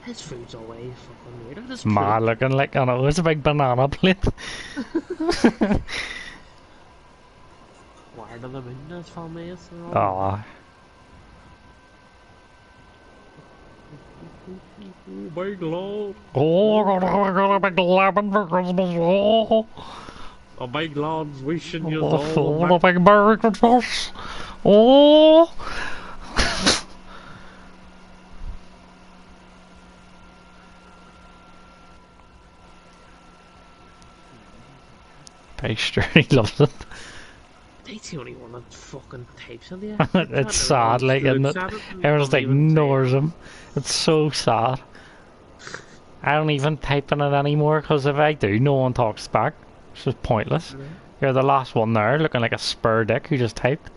His food's always fucking weird. Look at his Mad plate. looking like, I know, it's a big banana plate. Wired to the moon, his family is. They're all weird. Oh, Oh my god. oh, got a big lemon for Christmas. Oh, Oh my god, wishing you all oh, a big Merry Christmas. Oh. Very sure he loves it. He's the only one that fucking types in the It's sad, like, isn't it? Everyone's like ignores him. It's so sad. I don't even type in it anymore because if I do, no one talks back. It's just pointless. You're the last one there, looking like a spur dick who just typed.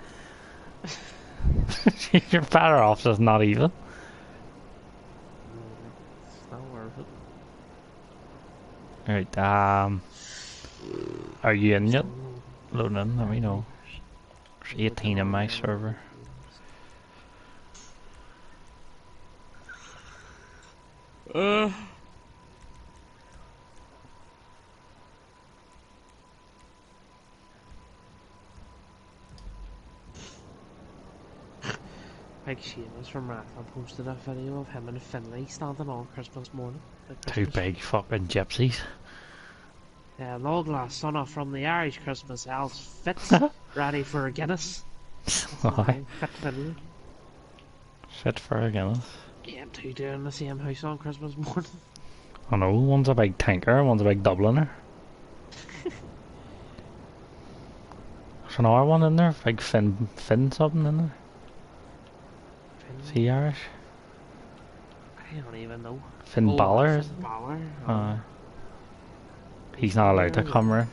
You're better off just not even. It's not worth it. Right, are you in yet? Loading in, let me know. There's 18 in my server. Like Seamus from Rathman posted a video of him and Finlay standing on Christmas morning. Two big fucking gypsies. Long last son off from the Irish Christmas elves fits ready for a Guinness. Aye. Fit Finlay. Fit for a Guinness. Yeah, I'm two doing the same house on Christmas morning. I know, one's a big tanker and one's a big Dubliner. There's another one in there, big Finn something in there. Is he Irish? I don't even know. Finn Balor? Finn Balor. He's not allowed to come in.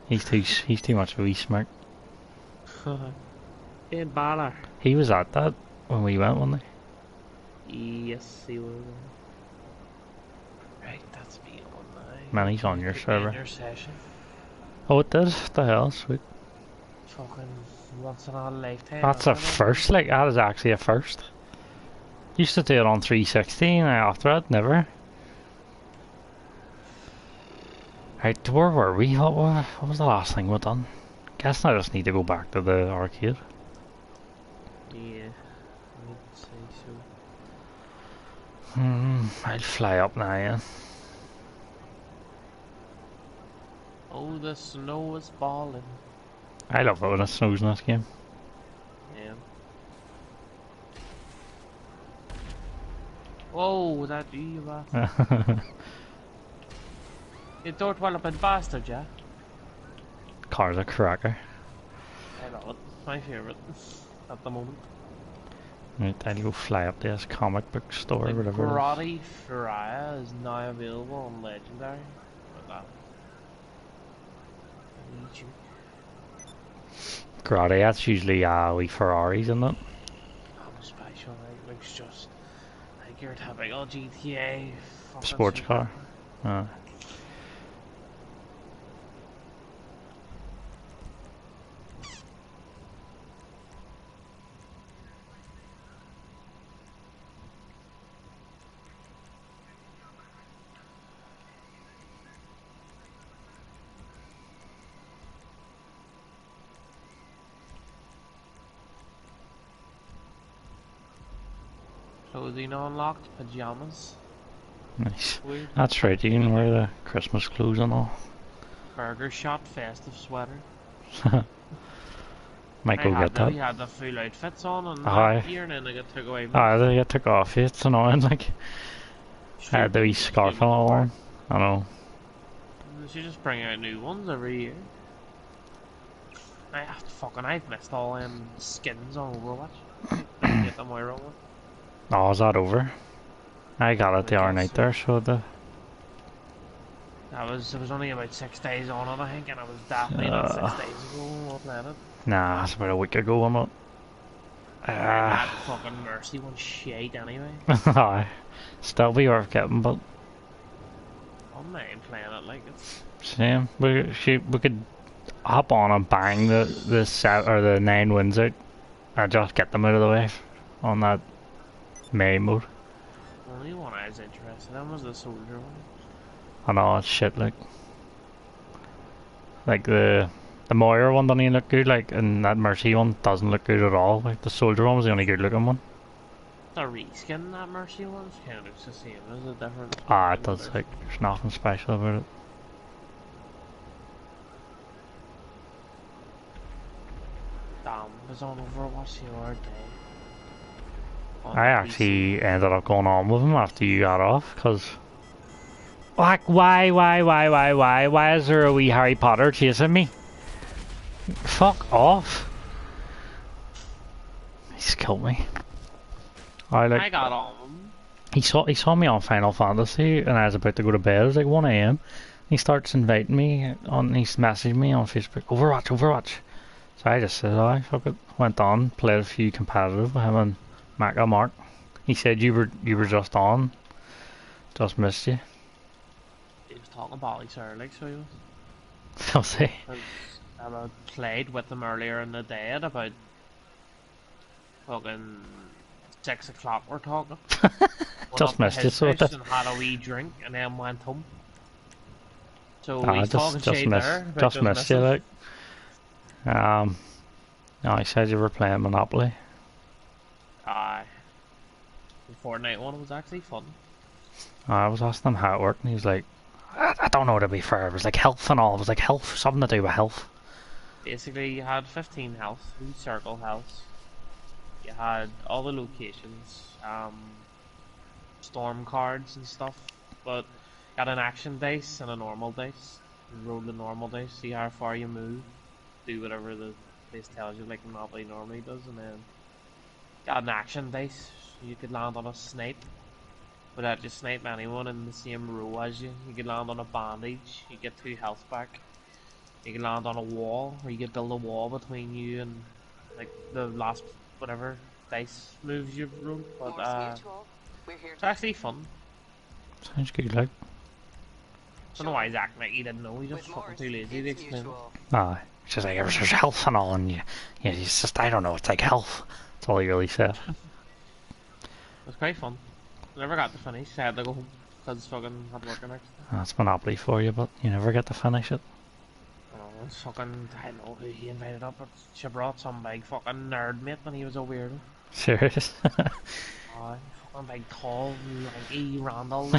He's too much of a wee smirk. Finn Balor. He was at that when we went, wasn't he? Yes, he was. Right, that's me on now. Man, he's on your server. Your session. Oh, it did? What the hell? Sweet. Fucking once in a lifetime. That's a first, like, that is actually a first. Used to do it on 360 and after that, never. Right, where were we? What was the last thing we done? Guessing I just need to go back to the arcade. Yeah, I would say so. I'll fly up now, yeah. Oh, the snow is falling. I love it when it snows in this game. Yeah. Whoa, that you bastard. You don't want a bit bastard, yeah? Car's a cracker. I love it. My favourite at the moment. Right, I'll go fly up to this comic book store or whatever. Karate Firaya is now available on Legendary. What that? I need you. Karate, that's usually wee Ferraris, isn't it? I'm special, like looks just like your typical GTA sports car. Clothing unlocked, pajamas. Nice. Weird. That's right, you can wear the Christmas clothes and all. Burger shot, festive sweater. Might go get that. You had the full outfits on and that year and then they got took away. They get took off, it's annoying, like. I had the wee scarf and all on. I know. They should just bring out new ones every year. I've missed all them skins on Overwatch. Get them where I want. Oh, is that over? I got it the other night there, so the... It was only about 6 days on it, I think, and it was definitely not 6 days ago when we played it. Nah, it's about a week ago, wasn't it? That fucking Mercy one shite anyway. Aye. Still be worth getting, but... I'm not even playing it like it's... Same. We could hop on and bang the 9 wins out. And just get them out of the way on that May mode. Only only one I was interested in was the soldier one. I know, it's shit, like the Moira one doesn't even look good, like, and that Mercy one doesn't look good at all. Like, the soldier one was the only good looking one. The reskin that Mercy one's kind of looks the same as a different. Ah, it does, like, there's nothing special about it. Damn, was on Overwatch the other day. I actually ended up going on with him after you got off, because... Like, why is there a wee Harry Potter chasing me? Fuck off. He's killed me. I got on. He saw me on Final Fantasy, and I was about to go to bed. It was like 1 AM. He starts inviting me on. He's messaging me on Facebook. Overwatch. So I just said, "Oh, fuck it." Went on, played a few competitive with him and Mark. He said you were just on. Just missed you. He was talking about Alex early, so he was. I'll see. I played with him earlier in the day at about fucking 6 o'clock. We're talking. Just missed you, so and had a wee drink and then went home. So he's talking shit there. Just missed you, like. No, he said you were playing Monopoly. Aye. The Fortnite one was actually fun. I was asking him how it worked, and he was like, I don't know, to be fair. It was like health and all. It was like health, something to do with health. Basically, you had 15 health, 3 circle health. You had all the locations, storm cards and stuff, but you had an action dice and a normal dice. You roll the normal dice, see how far you move, do whatever the dice tells you, like Monopoly normally does, and then you got an action dice, so you could land on a snipe without just snipe anyone in the same row as you. You could land on a bandage, you get 2 health back. You can land on a wall, or you can build a wall between you and like the last whatever dice moves you roll. But it's actually fun. Sounds good, like. I don't know why he's acting like he didn't know. He's just fucking too lazy to explain. Aye, it's just like there's health and all, and it's just I don't know. It's like health. That's all he really said. It was quite fun. I never got to finish. I had to go home because fucking had work next. That's Monopoly for you, but you never get to finish it. Fucking, I don't know who he invited up, but she brought some big fucking nerd mate and he was a weirdo. Serious? Fucking big tall, lanky Randall.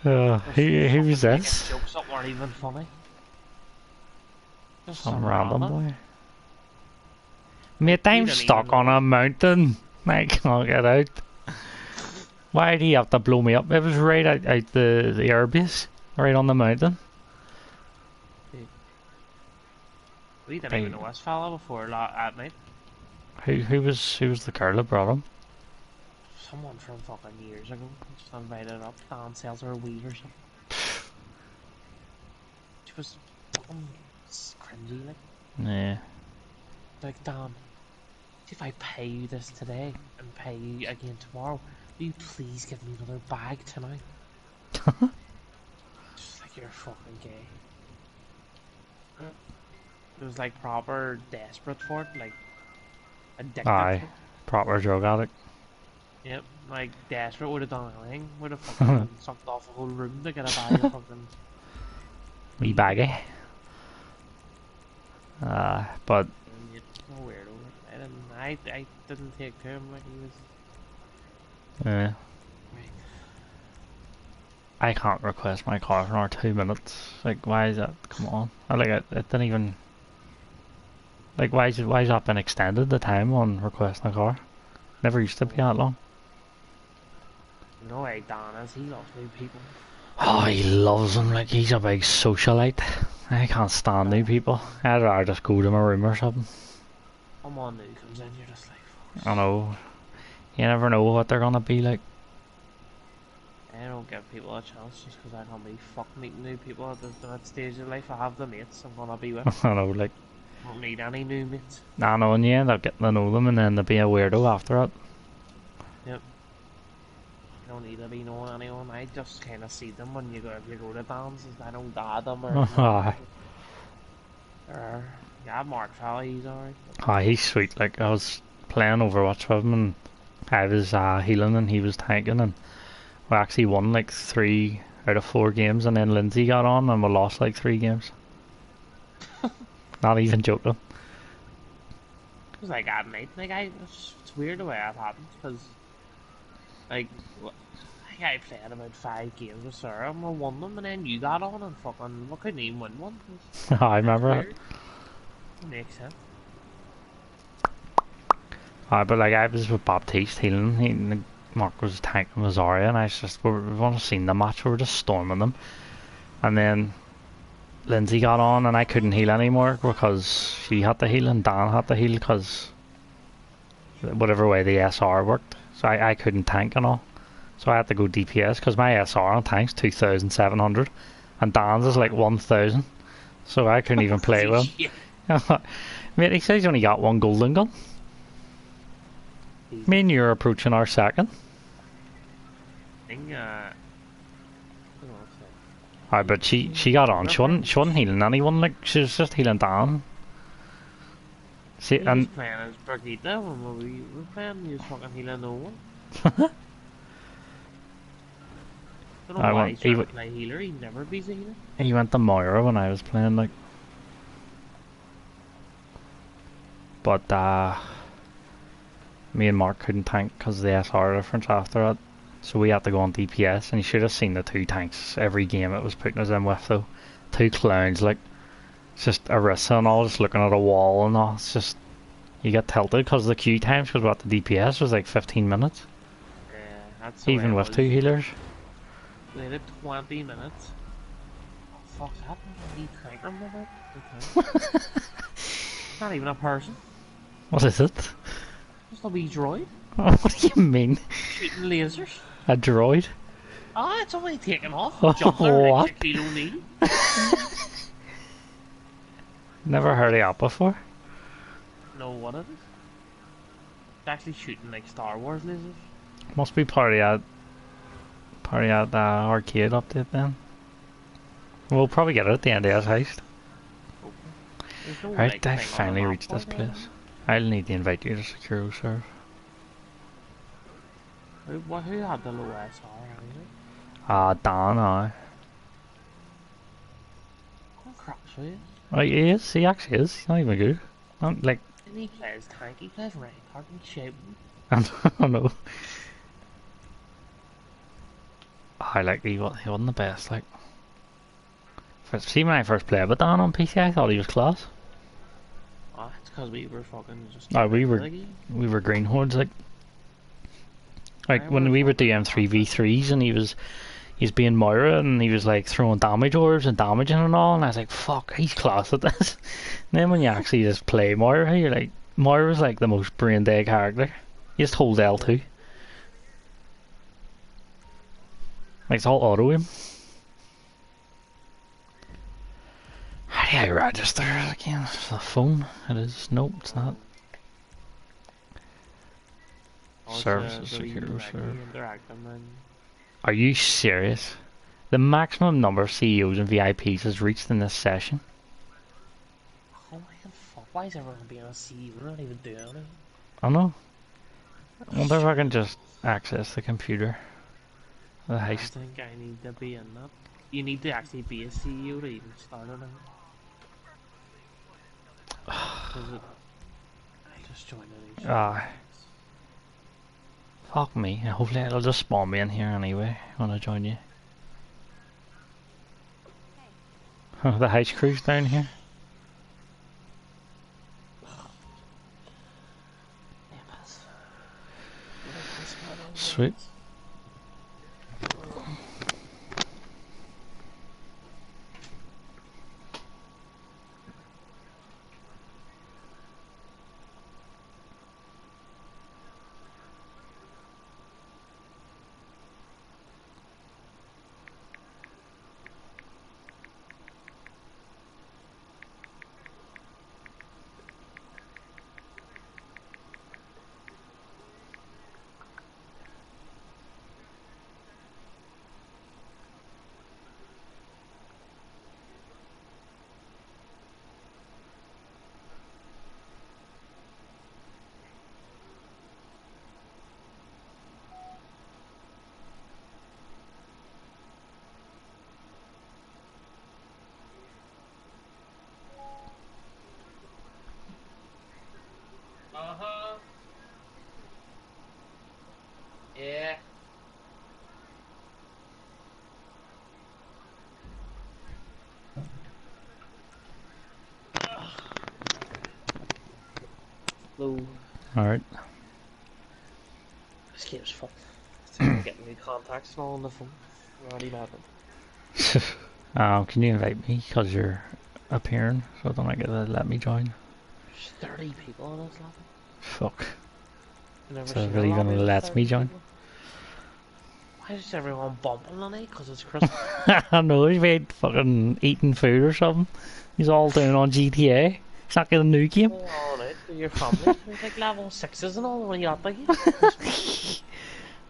Who was this? Jokes that weren't even funny. Just some random boy. Mate, I'm stuck on a mountain. I can't get out. Why did he have to blow me up? It was right out the airbase, right on the mountain. We didn't even know this fella before at night. Who was the girl that brought him? Someone from fucking years ago. Just invited up. Dan sells her weed or something. She was fucking cringy, like. Yeah. Like, Dan, if I pay you this today and pay you again tomorrow, will you please give me another bag tonight? Just like you're fucking gay. It was like proper desperate for it, like addicted. Aye, proper drug addict. Yep, like desperate, would have done anything, would have fucking sucked off a whole room to get a bag of fucking wee baggy. But no weirdo. I didn't take to him like he was. Yeah. Right. I can't request my car for another 2 minutes. Like, why is that? Come on. It didn't even. Like, why is that been extended, the time on requesting a car? Never used to be that long. You know how Dan is, he loves new people. Oh, he loves them, like, he's a big socialite. I can't stand new people. I'd rather just go to my room or something. Someone new comes in, you're just like... I know. You never know what they're gonna be like. I don't give people a chance just because I can't be fucking meeting new people at that stage of life. I have the mates I'm gonna be with. I know, like... I don't need any new mates. I know, and you end up getting to know them and then they'll be a weirdo after it. Yep. I don't need to be knowing anyone. I just kind of see them when you go to dances. I don't dad them or... Yeah, Mark fella, he's alright. Ah, he's sweet. Like, I was playing Overwatch with him and I was healing and he was tanking, and we actually won like 3 out of 4 games, and then Lindsay got on and we lost like 3 games. Not even joking. It was like at night, like it's weird the way that happens, because like I think I played about 5 games with Sarah and we won them, and then you got on and fucking we couldn't even win one. I That's remember it. weird. It makes sense. But like I was with Baptiste healing, Mark was tanking with Zarya, and I was just, we've all seen the match, we were just storming them. And then Lindsay got on and I couldn't heal anymore because she had to heal and Dan had to heal because whatever way the SR worked. So I couldn't tank and all. So I had to go DPS because my SR on tank's 2,700 and Dan's is like 1,000. So I couldn't even play with him. Mate, he says he's only got 1 golden gun. Me and you're approaching our second. But she got on. She wasn't healing anyone. Like she was just healing Dan. See, he and was playing as Brigitte when we were playing. He was fucking healing no one. I don't know why he's trying to play healer. He never beats a healer. He went to Moira when I was playing, like. But me and Mark couldn't tank because of the SR difference after that. So we had to go on DPS, and you should have seen the 2 tanks every game it was putting us in with, though. 2 clowns, like, it's just Arissa and all, just looking at a wall and all. It's just, you get tilted because the queue times, because what the DPS was like 15 minutes. Yeah, that's even with 2 healers. We had 20 minutes. Oh, fuck that, I need cranker with it. Not even a person. What is it? Just a wee droid. What do you mean? Shooting lasers. A droid? Ah, it's only taken off. Oh, Jump there, what? extra kilo knee. Never heard of that before. Know what it is? It's actually shooting like Star Wars lasers. Must be part of that arcade update then. We'll probably get it at the end of this heist. No, Right, like, I thing on finally the reached map this for it, place. I'll need to invite you to secure serve. Who had the low SR? Dan, aye. What crap for you? Right, he is. He actually is. He's not even good. Like. And he plays tank, he plays Reinhardt and shit. I don't know. I like he wasn't the best. Like, see when I first played with Dan on PC, I thought he was class. Oh, it's because we were fucking just. We were green hordes like when we were doing 3v3s and he's being Moira and he was like throwing damage orbs and damaging and all, and I was like, fuck, he's class at this. And then when you actually just play Moira, you're like, Moira's like the most brain dead character. You just hold L2. Like it's all auto aim. How do I register again? It's a phone. It is. Nope, it's not. Services secure serve. Are you serious? The maximum number of CEOs and VIPs is reached in this session. Oh my fuck, why is everyone being a CEO? We're not even doing it. I know. I wonder if I can just access the computer. The heist. I think I need to be in that. You need to actually be a CEO to even start it out. I just joined it. Fuck me. Hopefully it'll just spawn me in here anyway when I join you. The heist crew's down here. Sweet. Yeah. Low. Alright. This game's fun. It's like getting new contacts and all on the phone. Already mad Can you invite me? Because you're appearing, so I don't get to let me join. There's 30 people on this lobby. Fuck. I've never So seen a really lobby gonna with let 30 me join? people. Why is everyone bumping on it? Because it's Christmas. I know, he's made fucking eating food or something. He's all doing on GTA. He's not getting a new game. All on it with your family. There's like level 6s and all when you got the game.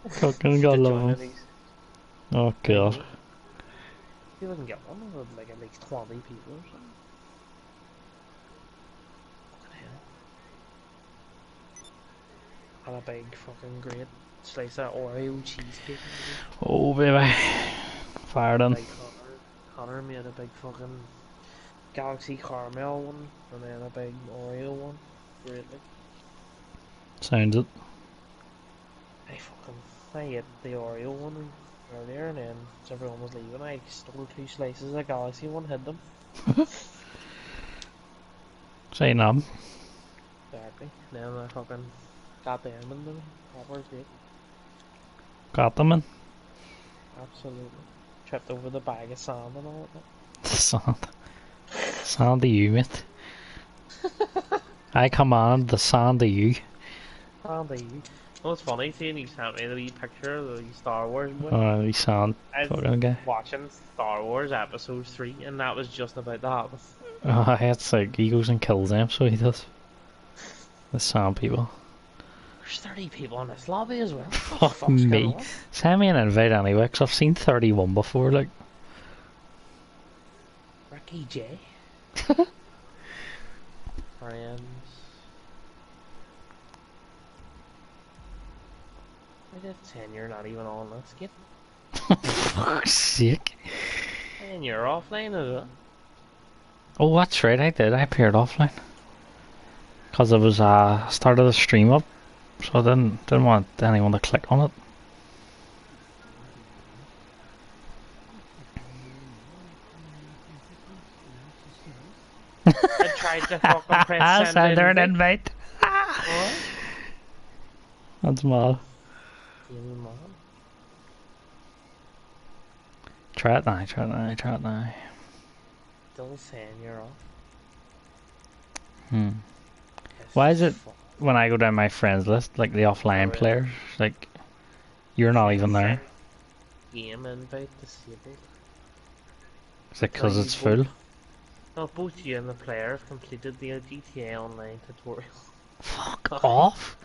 Fucking gotta love him. Oh god. You wouldn't get one with like at least 20 people or something. Fucking hell. And a big fucking great slice of Oreo cheesecake. Oh baby. Fired him. Like Connor made a big fucking Galaxy Caramel one and then a big Oreo one. Greatly. Sounds it. I ate the Oreo one earlier and then as everyone was leaving I stole 2 slices of Galaxy one, hid them. Say none. Exactly. Then I fucking got them in the proper great. Got them in. Absolutely. Tripped over the bag of sand and all that. Sand. Sand to you, mate. I command the sand to you. Sand to you. Oh, it's funny seeing you sent me the wee picture of the Star Wars boy. Oh, you sand I fucking guy. watching Star Wars Episode 3 and that was just about to happen. Oh, it's like he goes and kills them, so he does. The sand people. There's 30 people in this lobby as well. Fuck me. Send me an invite anyway, because I've seen 31 before, like. Ricky J. Friends. I did 10, you're not even on this game. Fuck's sake. And you're offline as well. Oh, that's right, I did. I appeared offline. Because I was, started a stream up, so I didn't want anyone to click on it. I tried to fucking press send her an invite. invite. What? That's mad. Try it now, try it now. Still saying you're off. Why is it when I go down my friends list, like the offline players, like you're not even there? Game invite disabled. Is it because it's full? No, both you and the player have completed the GTA Online tutorial. Fuck off!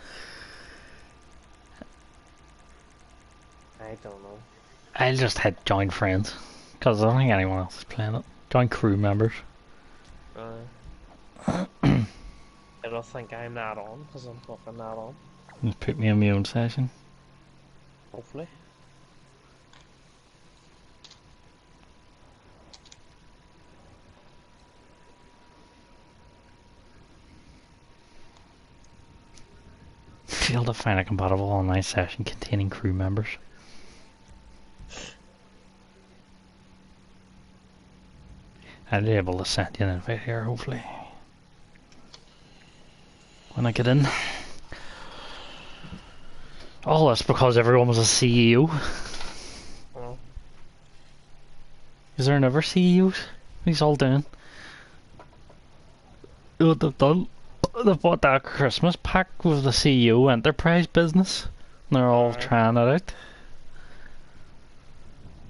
I don't know. I'll just hit join friends, because I don't think anyone else is playing it. Join crew members. I don't think I'm not on, because I'm fucking not on. Just put me in my own session. Hopefully. Failed to find a compatible online session containing crew members. I'll be able to send you an invite here, hopefully. When I get in. All this because everyone was a CEO. Oh. Is there never CEOs? What are all doing? What they've done? They've bought that Christmas pack with the CEO enterprise business. And they're all trying it out.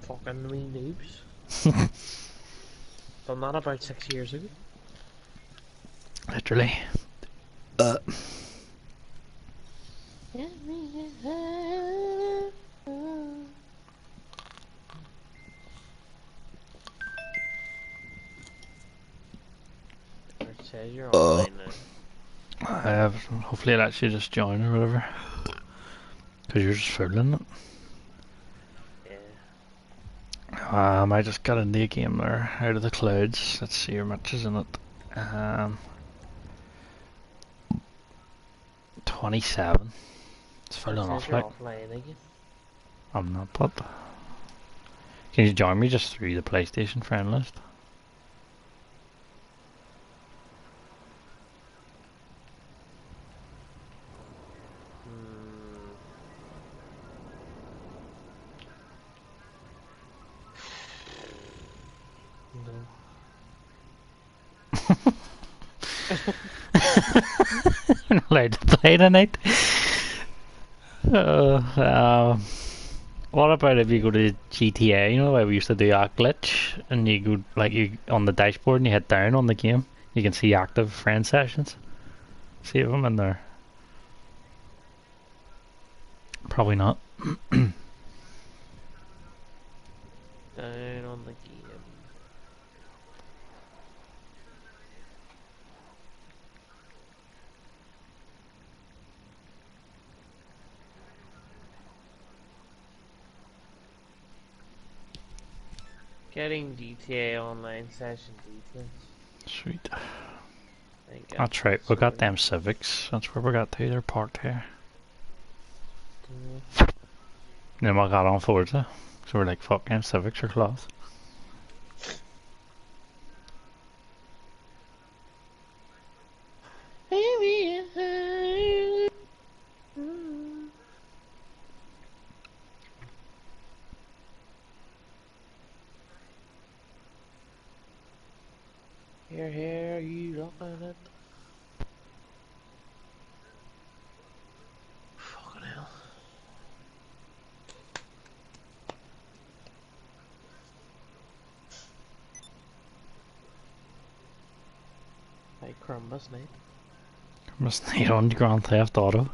Fucking wee noobs. Done that about 6 years ago. Literally. It says you're online now. Hopefully it actually just join or whatever. Because you're just fooling it. Yeah. I just got into a game there, out of the clouds. Let's see your matches in it. 27. It's full enough, like. Offline again. I'm not, but can you join me just through the PlayStation friend list? No. You're not allowed to play tonight. What about if you go to GTA, you know, where we used to do a glitch, and you go, like, you on the dashboard and you hit down on the game, you can see active friend sessions. See them in there. Probably not. Down on the game. Getting GTA online session details. Sweet. That's right, we got them Civics. That's where we got to. They're parked here. Then we got on Forza. So we're like, fuck them Civics are close. Here, you looking at? Fucking hell. Like Crumbus night. Crumbus night on Grand Theft Auto.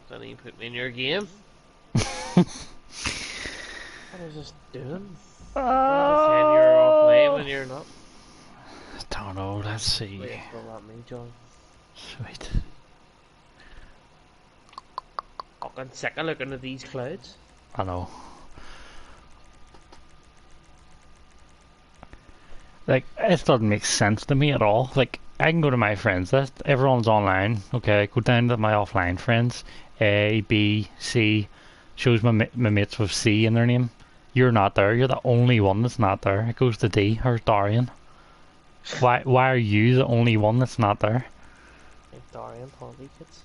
Then you put me in your game. What is this doing? You're offline when you're not. Don't know, let's see. Wait, will let me join. Sweet. Fucking sick of looking at these clouds. I know. Like, it doesn't make sense to me at all. Like, I can go to my friends list, everyone's online, okay, go down to my offline friends, A, B, C, shows my mates with C in their name. You're not there, you're the only one that's not there. It goes to D, or Darian. Why are you the only one that's not there? Like Darian, Pondy kids.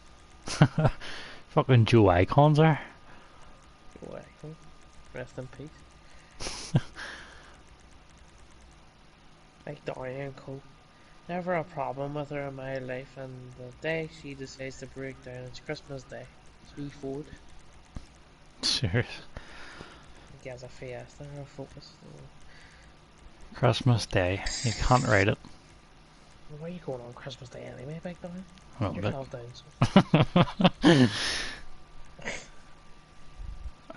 Fucking Joe Icons are. Joe Icon. Rest in peace. Like Darian Cole. Never a problem with her in my life, and the day she decides to break down, it's Christmas Day. It's Ford. Serious. He has a Fiesta or a Focus. Christmas Day. You can't write it. Why are you going on Christmas Day anyway, Big Down? Oh, yourself down. So.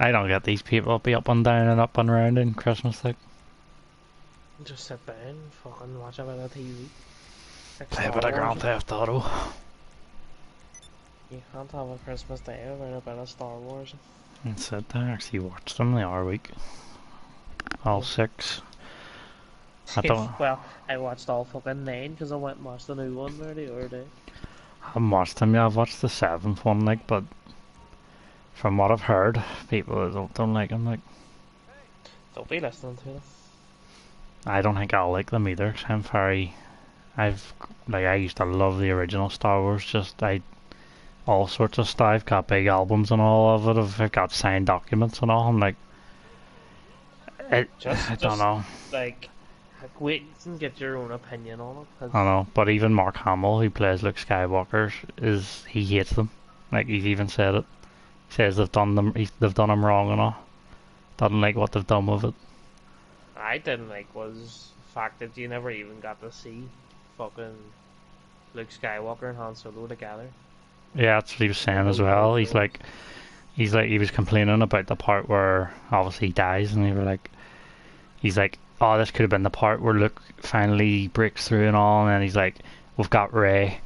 I don't get these people be up and down and up and around in Christmas like. Just sit down and fucking watch a bit of TV. Play a bit of Grand Theft Auto. You can't have a Christmas Day without a bit of Star Wars. That's it, I actually watched them the other week. All 6. I don't... Well, I watched all fucking 9 because I went and watched the new one there the other day. I haven't watched them yet, I've watched the 7th one, like, but from what I've heard, people don't like them, like. Don't be listening to them. I don't think I'll like them either, cause I'm very... I used to love the original Star Wars, all sorts of stuff, I've got big albums and all of it, I've got signed documents and all, I'm like... I don't know. Like, wait and get your own opinion on it. I know, but even Mark Hamill, who plays Luke Skywalker, he hates them. Like, he's even said it. He says they've done him wrong and all. Doesn't like what they've done with it. I didn't like was the fact that you never even got to see fucking Luke Skywalker and Han Solo together. Yeah, that's what he was saying as Those new well. films. He was complaining about the part where obviously he dies, and he's like, oh, this could have been the part where Luke finally breaks through and all, and then he's like, we've got Rey,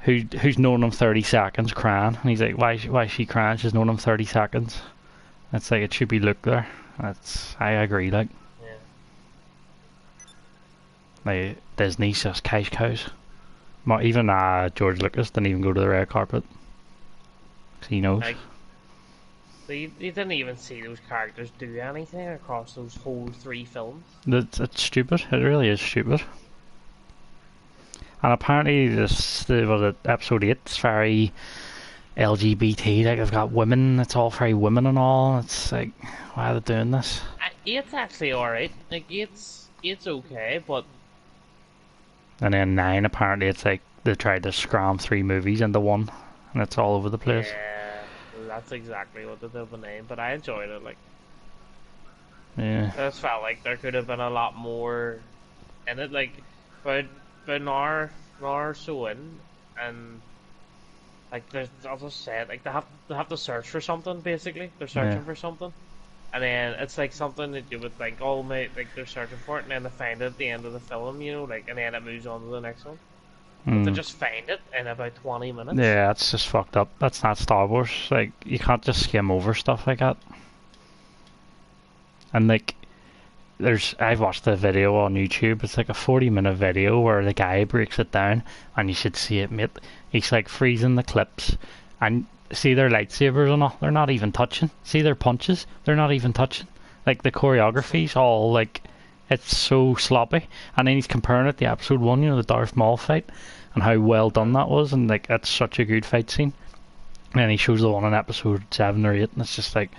who's known him 30 seconds crying, and he's like, why is she crying? She's known him 30 seconds. It's like, it should be Luke there. I agree, like. Yeah. Like, Disney's just cash cows. Even George Lucas didn't even go to the red carpet. 'Cause he knows. Like, you didn't even see those characters do anything across those whole 3 films. It's stupid. It really is stupid. And apparently was it episode 8? It's very LGBT. Like, they've got women. It's all very women and all. It's like, why are they doing this? 8's actually alright. Like, 8's okay, but... And then 9, apparently it's like they tried to scram 3 movies into one, and it's all over the place. Yeah, that's exactly what they did with 9, but I enjoyed it, like... Yeah. I just felt like there could have been a lot more in it, like, but an hour or so in, and... Like, I'll just say it, like, they have to search for something, basically. They're searching for something. And then it's like something that you would think, oh, mate, like, they're searching for it, and then they find it at the end of the film, you know, like, and then it moves on to the next one. But they just find it in about 20 minutes. Yeah, that's just fucked up. That's not Star Wars. Like, you can't just skim over stuff like that. And, like, I've watched the video on YouTube. It's like a 40-minute video where the guy breaks it down, and you should see it, mate. He's like freezing the clips, and see their lightsabers and all, they're not even touching. See their punches, they're not even touching. Like, the choreography's all like, it's so sloppy. And then he's comparing it to episode 1, you know, the Darth Maul fight, and how well done that was, and like, that's such a good fight scene. And then he shows the one in episode 7 or 8, and it's just like,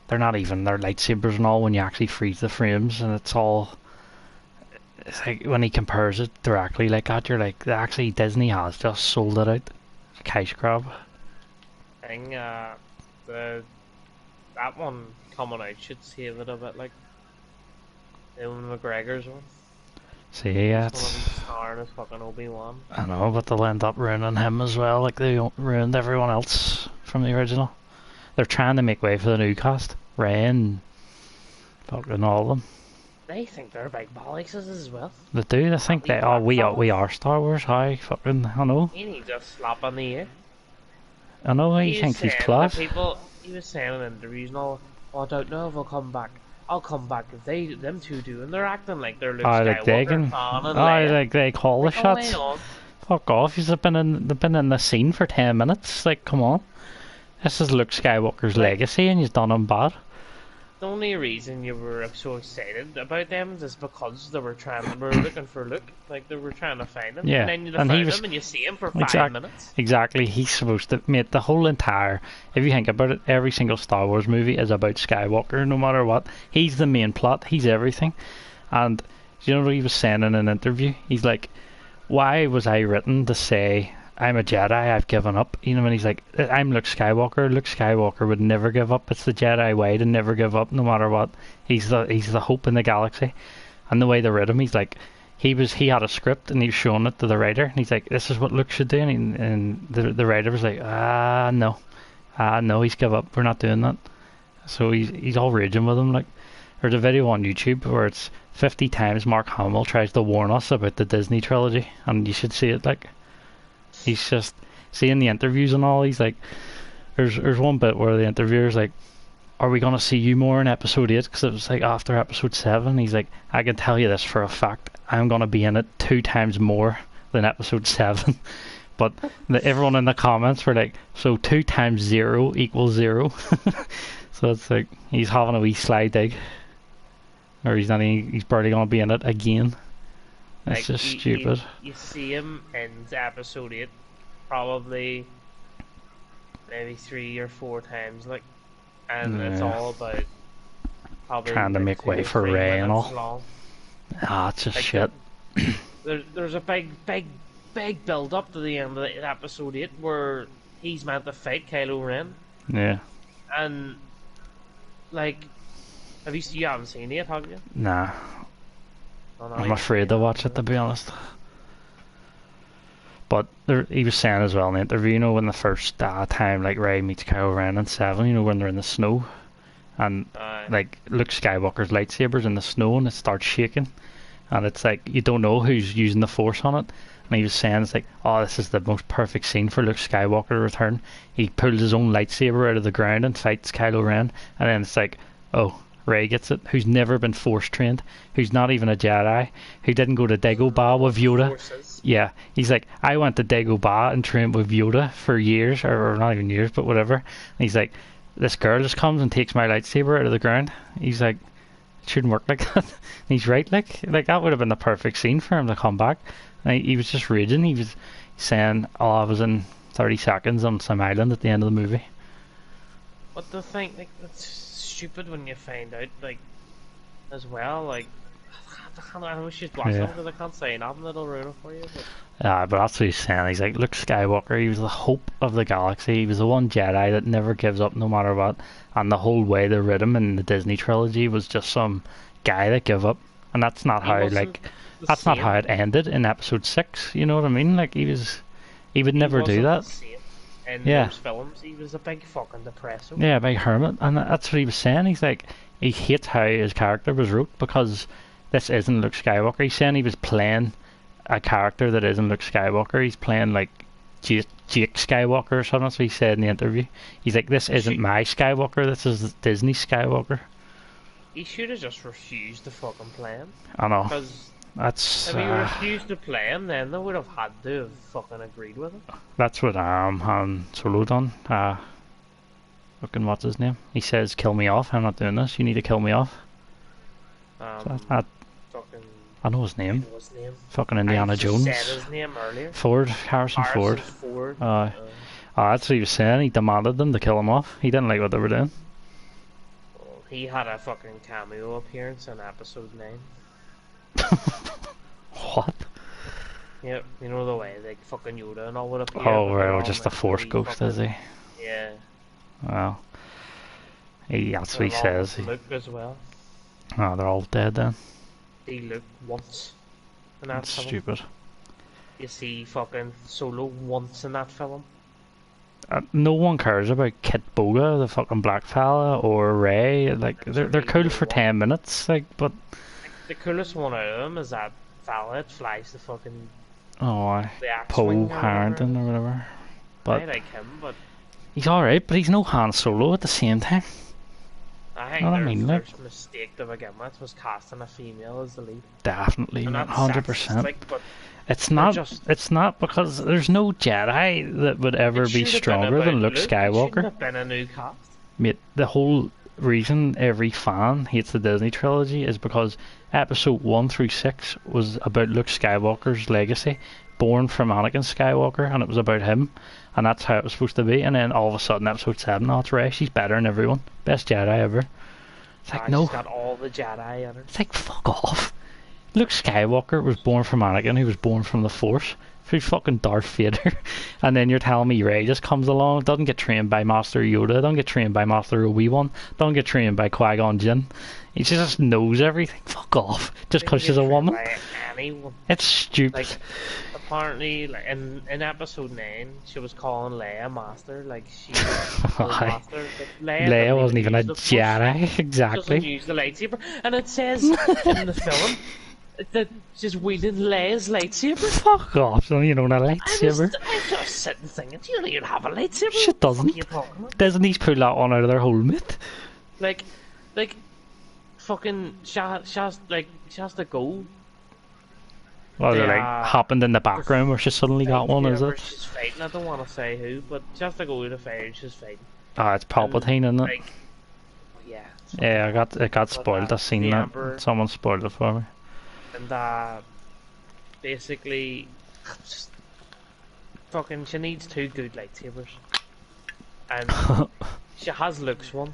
they're not even their lightsabers and all when you actually freeze the frames, and it's like when he compares it directly like that, you're like, actually Disney has just sold it out. Cash grab. That one coming out should save it a bit, like Ewan McGregor's one. See, yeah, it's gonna be starring as fucking Obi-Wan. I know, but they'll end up ruining him as well, like they ruined everyone else from the original. They're trying to make way for the new cast, Rey and fucking all of them. They think they're big bollocks as well. They do. They think we are Star Wars. I know. He needs a slap on the ear. I know. He thinks he's class. He was saying in interviews and all, oh, I don't know if I'll come back. I'll come back if them two do, and they're acting like they're Luke Skywalker fan and like they call the shots. Fuck off! They've been in the scene for 10 minutes. Like, come on. This is Luke Skywalker's legacy, and you've done him bad. The only reason you were so excited about them is because they were looking for Luke. Like, they were trying to find him. Yeah. And then you find him and you see him for 5 minutes. Exactly. He's supposed to, mate, the whole entire, if you think about it, every single Star Wars movie is about Skywalker, no matter what. He's the main plot. He's everything. And you know what he was saying in an interview? He's like, why was I written to say, I'm a Jedi, I've given up? You know, and he's like, I'm Luke Skywalker. Luke Skywalker would never give up. It's the Jedi way to never give up, no matter what. He's the hope in the galaxy. And the way they read him, he's like, he had a script and he was showing it to the writer, and he's like, this is what Luke should do, and the writer was like, no, he's give up. We're not doing that. So he's all raging with him. Like, there's a video on YouTube where it's 50 times Mark Hamill tries to warn us about the Disney trilogy, and you should see it. Like, he's just seeing the interviews and all. He's like, there's one bit where the interviewer's like, are we going to see you more in episode 8? Because it was like after episode 7. He's like, I can tell you this for a fact. I'm going to be in it 2 times more than episode 7. But everyone in the comments were like, so 2 times 0 equals 0. So it's like, he's having a wee sly dig. Or he's barely going to be in it again. It's like, just stupid. You see him in episode 8 probably maybe 3 or 4 times, like, and it's all about probably trying to make way for Rey and all. Long. It's just like shit. There's a big build up to the end of episode 8 where he's meant to fight Kylo Ren. Yeah. And like You haven't seen it, have you? Nah, Oh, no, I'm you afraid to watch it, to be honest. But he was saying as well in the interview, you know, when the first time like Rey meets Kylo Ren in 7, you know, when they're in the snow, and like Luke Skywalker's lightsaber's in the snow and it starts shaking, and it's like you don't know who's using the Force on it. And he was saying it's like, oh, this is the most perfect scene for Luke Skywalker to return. He pulls his own lightsaber out of the ground and fights Kylo Ren, and then it's like, oh, Rey gets it, who's never been Force trained, who's not even a Jedi, who didn't go to Dagobah with Yoda. Forces. Yeah, he's like, I went to Dagobah and trained with Yoda for years, or not even years, but whatever. And he's like, this girl just comes and takes my lightsaber out of the ground. He's like, it shouldn't work like that. And he's right, like that would have been the perfect scene for him to come back. And he was just raging. He was saying, oh, I was in 30 seconds on some island at the end of the movie. But the thing, like, that's stupid when you find out, like, as well, like, I wish you'd watch it because I can't say nothing that'll ruin it for you. But that's what he's saying. He's like, Luke Skywalker, he was the hope of the galaxy. He was the one Jedi that never gives up no matter what. And the whole way they rid him in the Disney trilogy was just some guy that gave up. And that's not how, like, that's not how it ended in episode 6. You know what I mean? Like, he would never do that. In those films, he was a big fucking depressor. Yeah, a big hermit. And that's what he was saying. He's like, he hates how his character was wrote because this isn't Luke Skywalker. He's saying he was playing a character that isn't Luke Skywalker. He's playing like Jake Skywalker or something. That's what he said in the interview. He's like, this isn't my Skywalker. This is Disney Skywalker. He should have just refused to fucking play him. I know. Because that's if he refused to play him, then they would have had to have fucking agreed with him. That's what Han Solo done. Fucking what's his name? He says, "Kill me off. I'm not doing this. You need to kill me off." I know his name. Fucking Indiana Jones. I said his name earlier. Harrison Ford. That's what he was saying. He demanded them to kill him off. He didn't like what they were doing. Well, he had a fucking cameo appearance in episode 9. What? Yep, you know the way like fucking Yoda and all would appear. Oh, right, or just a Force ghost, is he? Yeah. Well, that's what he says. Luke as well. Oh, they're all dead then. See Luke once in that That's film. stupid. You see fucking Solo once in that film. No one cares about Kit Boga, the fucking black fella, or Rey. Like they're cool for 10 minutes. Like, but the coolest one out of them is that fella that flies the fucking Poe Harrington or whatever. But I like him, but he's alright. But he's no Han Solo at the same time. I think their first mistake to begin with was casting a female as the lead. Definitely, 100%. It's not because there's no Jedi that would ever be stronger than Luke Skywalker. It shouldn't have been a new cast. Mate, the whole reason every fan hates the Disney trilogy is because episode 1 through 6 was about Luke Skywalker's legacy, born from Anakin Skywalker, and it was about him, and that's how it was supposed to be. And then all of a sudden, episode 7, oh, it's Rey, she's better than everyone, best Jedi ever. It's like, no, she's got all the Jedi in her. It's like, fuck off. Luke Skywalker was born from Anakin, who was born from the Force, through fucking Darth Vader. And then you're telling me Rey just comes along, doesn't get trained by Master Yoda, doesn't get trained by Master Obi-Wan, doesn't get trained by Qui-Gon Jinn. He just knows everything. Fuck off. Just because she's a woman. It's stupid. Like, apparently, like in episode 9, she was calling Leia Master. Like, she was Master. Leia wasn't even a Jedi. Exactly. She doesn't use the lightsaber. And it says in the film that she's wielding Leia's lightsaber. Fuck off, so you don't have a lightsaber. I just sitting thinking, do you know you'd have a lightsaber? She doesn't. Disney's pulled that one out of their helmet. Like, fucking, she has to go. Well, they're like happened in the background where she suddenly got one, is it? She's fighting. I don't want to say who, but she has to go to the fire and she's fighting. Ah, it's Palpatine, isn't it? Like, yeah. Yeah, it got spoiled. I've seen that. Emperor. Someone spoiled it for me. And basically, fucking, she needs 2 good lightsabers, and she has Luke's one.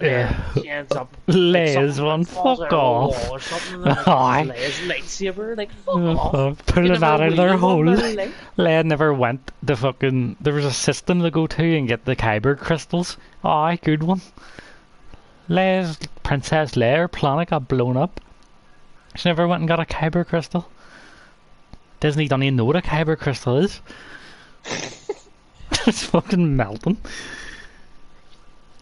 Yeah. She ends up Leia's one. Fuck off. Leia's lightsaber, like fuck off. Pulling that out of their hole. Leia never went the fucking. There was a system to go to and get the Kyber crystals. Aye, good one. Princess Leia, her planet got blown up. She never went and got a kyber crystal. Disney don't even know what a kyber crystal is. It's fucking melting. Do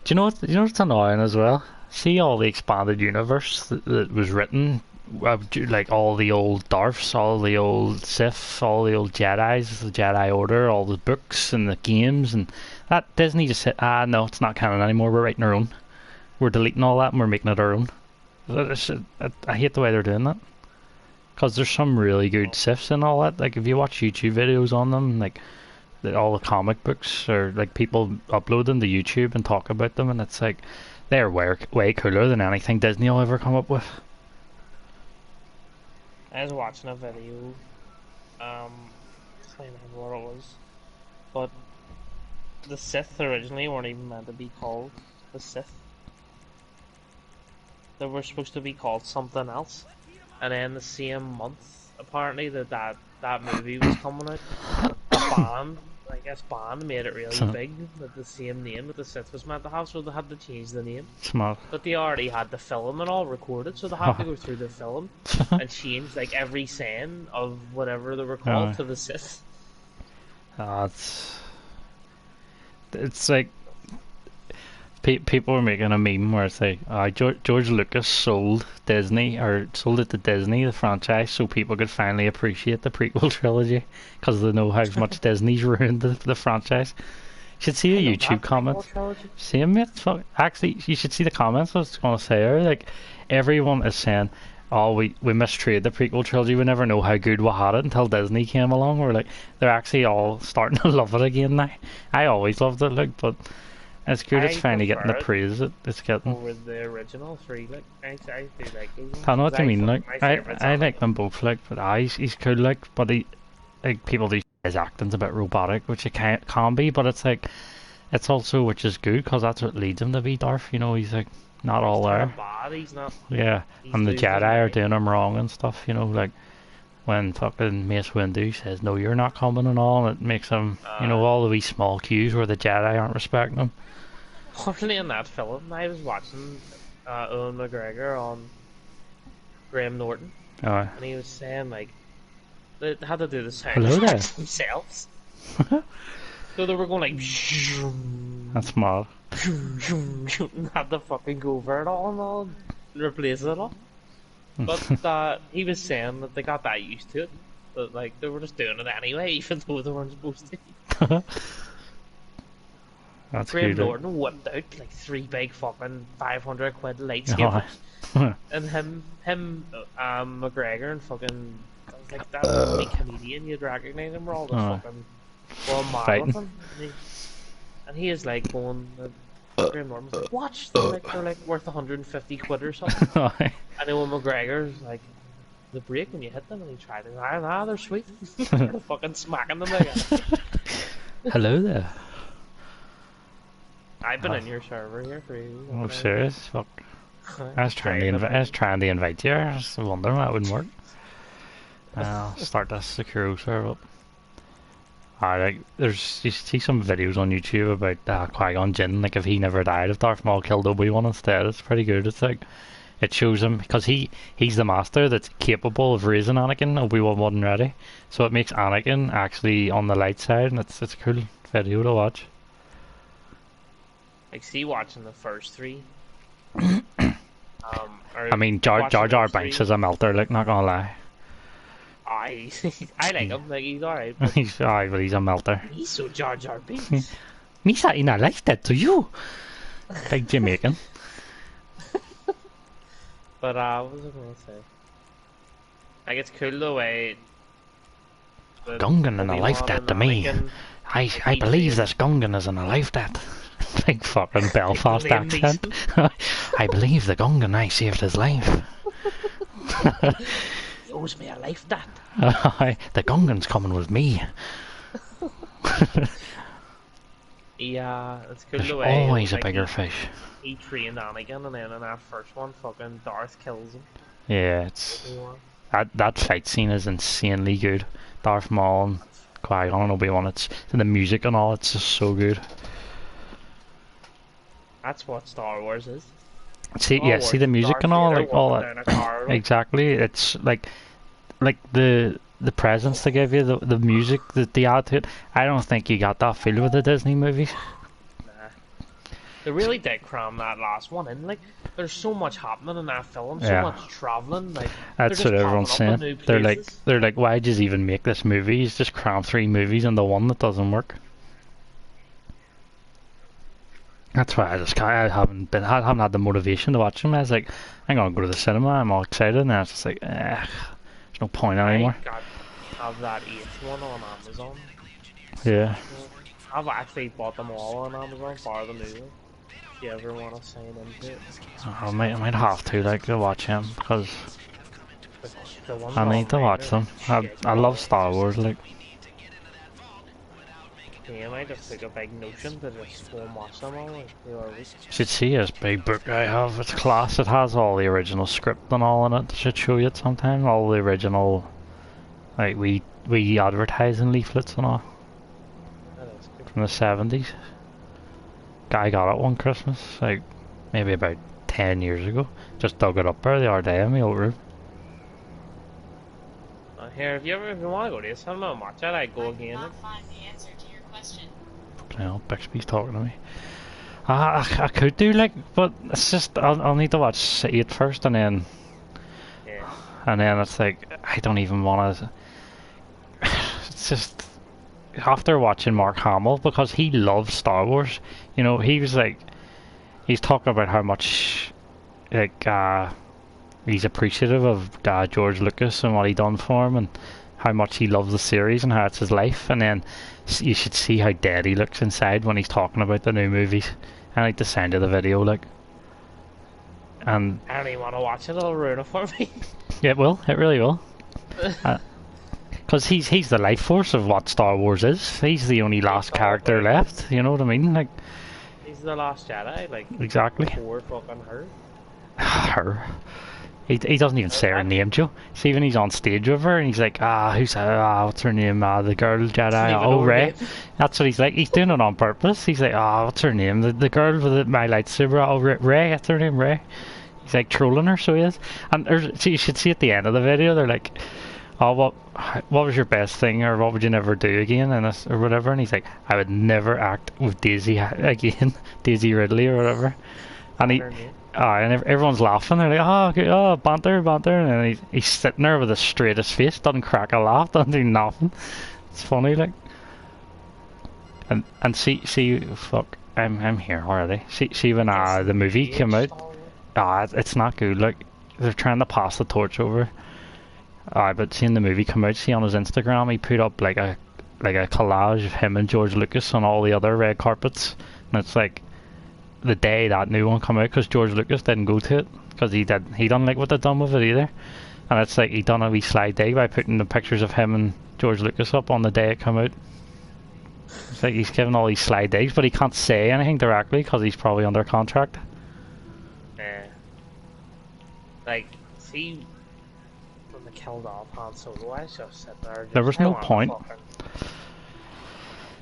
you know what? You know what's annoying as well? See all the expanded universe that was written, like all the old Darths, all the old Sith, all the old Jedi's, the Jedi Order, all the books and the games, and that Disney just said, no, it's not canon anymore. We're writing our own. We're deleting all that and we're making it our own. I hate the way they're doing that. Because there's some really good Siths and all that. Like if you watch YouTube videos on them, like all the comic books, or like people upload them to YouTube and talk about them, and it's like they're way cooler than anything Disney will ever come up with. I was watching a video, I can't remember what it was, but the Sith originally weren't even meant to be called the Sith. They were supposed to be called something else, and then the same month, apparently, that movie was coming out, band made it really big with the same name that the Sith was meant to have, so they had to change the name. Smart. But they already had the film and all recorded, so they had to go through the film and change like every saying of whatever they were called to the Sith. It's like people were making a meme where it's like George Lucas sold Disney, or sold it to Disney, the franchise, so people could finally appreciate the prequel trilogy, because they know how much Disney's ruined the franchise. You should see the YouTube comments. See them, mate? Actually, you should see the comments. I was going to say there, like everyone is saying, oh, we mistreated the prequel trilogy, we never know how good we had it until Disney came along. We're like, they're actually all starting to love it again now. I always loved it, like, but it's good. It's finally getting the praise it's getting. Over the original three, like I do like those. I know what you mean. Like I like them both. Like, but he's cool. Like, but like people do his acting's a bit robotic, which it can be. But it's like it's also, which is good, because that's what leads him to be Darth. You know, he's like not all there. Bad, he's not. Yeah, and the Jedi are doing him wrong and stuff. You know, like when fucking Mace Windu says, "No, you're not coming," and all, and it makes him, you know, all the wee small cues where the Jedi aren't respecting him. Unfortunately, in that film, I was watching Owen McGregor on Graham Norton, and he was saying like they had to do the sound effects themselves. So they were going like, that's mad. And had to fucking go over it all and replace it all. But he was saying that they got that used to it, that like they were just doing it anyway, even though they weren't supposed to. That's Graham good. Norton whipped out like 3 big fucking 500 quid lightsabers, and him, McGregor and fucking like that only comedian you'd recognise him. We're all just fucking mad with him, and he is like going. Graham Norton's like, watch, they're like worth 150 quid or something. And then when McGregor's like, the break when you hit them, and he tried it, they're sweet. They're fucking smacking them again. Hello there. I've been in your server here for you. Oh, serious? Fuck. I was trying to invite you. I was wondering why it wouldn't work. I'll start this secure server up. Alright, you see some videos on YouTube about Qui-Gon Jinn, like if he never died, if Darth Maul killed Obi-Wan instead. It's pretty good. It's like, it shows him, because he's the master that's capable of raising Anakin. Obi-Wan wasn't ready, so it makes Anakin actually on the light side, and it's a cool video to watch. Like, see, watching the first 3. I mean, Jar Jar Binks is a melter, like, not gonna lie. I like him, like, he's alright. He's alright, but he's a melter. He's so Jar Jar Binks. Me saying I like that to you. Like Jamaican. But, what was I gonna say? Like, it's cool the way... Gungan and a life debt to me. I believe this Gungan is in a life debt. Big fucking Belfast accent. I believe the Gungan I saved his life. He owes me a life debt. The Gungan's coming with me. Yeah, it's cool There's the way. Always a bigger fish. He trained Anakin, and then in that first one, fucking Darth kills him. Yeah, it's that fight scene is insanely good. Darth Maul and Qui-Gon and Obi-Wan. It's and the music and all. It's just so good. That's what Star Wars is. See, Oh, yeah, see where's the music Darth and all, Vader like all walking that. down a corridor? Exactly. It's like the presents they give you, the music that they add to it. I don't think you got that feel with the Disney movies. Nah. They really did cram that last one in. Like, there's so much happening in that film, so Yeah, much traveling. Like, they're that's what just everyone's popping up in saying. new They're like, places. they're like, why'd you even make this movie? You just cram 3 movies into one that doesn't work. That's why I haven't had the motivation to watch them. I was like, I'm gonna go to the cinema. I'm all excited, and it's just like, there's no point I anymore. got have that H one on Amazon. Yeah. I've actually bought them all on Amazon, bar the new one. If you ever want to sign into it. I might have to like to watch him because The, the ones I need to online watch are them. shit I love quality. Star Wars. Like, Yeah, I just took a big notion to just go and watch them all like the other week. you should see this big book I have. It's class. It has all the original script and all in it. I should show you it sometime. All the original, like we advertising leaflets and all That is good. from the 70s. Guy got it one Christmas, like maybe about 10 years ago. Just dug it up there the other day in my old room. Here, if you want to go to the cinema and watch it, I go again. Not find the answer to your question. Fucking hell, Bixby's talking to me. I could do like, but it's just I'll need to watch 8 first, and then it's like I don't even want to. It's just after watching Mark Hamill, because he loves Star Wars. You know, he was like, he's talking about how much like he's appreciative of George Lucas and what he done for him, and how much he loves the series and how it's his life. And then you should see how dead he looks inside when he's talking about the new movies. I like to send you the video, like. And I don't even want to watch it, it'll ruin it for me. it will, it really will. Because he's the life force of what Star Wars is. He's the only last character left, you know what I mean? Like, He's the last Jedi, like, exactly. before fucking her. Her. He doesn't even say her name, Joe. See, when he's on stage with her and he's like, what's her name? The girl Jedi. Oh, Rey. That's what he's like. He's doing it on purpose. He's like, what's her name? The girl with my lightsaber. Oh, Rey. That's her name, Rey. He's like trolling her, so he is. And you should see at the end of the video, they're like, what was your best thing, or what would you never do again, and this, or whatever. And he's like, I would never act with Daisy again, Daisy Ridley or whatever. And and everyone's laughing. They're like, okay, banter, and then he's sitting there with the straightest face, doesn't crack a laugh, doesn't do nothing. It's funny, like. And see, fuck, I'm here already. See when the movie came out, it's not good. Like, they're trying to pass the torch over. But seeing the movie come out, see on his Instagram, he put up like a collage of him and George Lucas on all the other red carpets, and it's like the day that new one come out, because George Lucas didn't go to it because he didn't like what they done with it either, and it's like he done a wee slide dig by putting the pictures of him and George Lucas up on the day it come out. It's like he's giving all these slide digs, but he can't say anything directly because he's probably under contract. Like, see, when they killed off Han Solo, I just sit there. There was no point.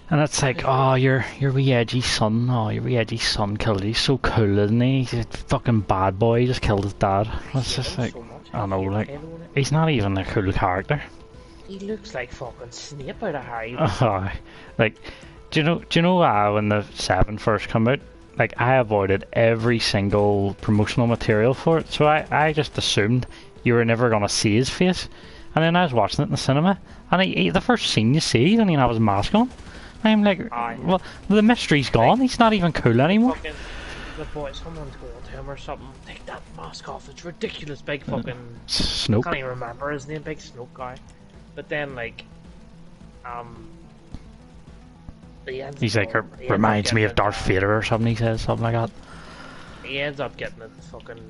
And it's like, your wee edgy son, your wee edgy son killed you. He's so cool, isn't he? He's a fucking bad boy, he just killed his dad. It's just like, I don't know, like, he's not even a cool character. He looks like fucking Snape out of Harry Potter. Like, do you know when the 7 first came out? Like, I avoided every single promotional material for it, so I just assumed you were never gonna see his face. And then I was watching it in the cinema, and the first scene you see, he doesn't even have his mask on. I'm like, well, the mystery's gone. He's not even cool anymore. The boy, someone's going to him or something. Take that mask off. It's ridiculous. Big fucking Snoke. I can't even remember his name. Big Snoke guy. But then like, he's like, reminds me of Darth Vader or something. He says something like that. He ends up getting it fucking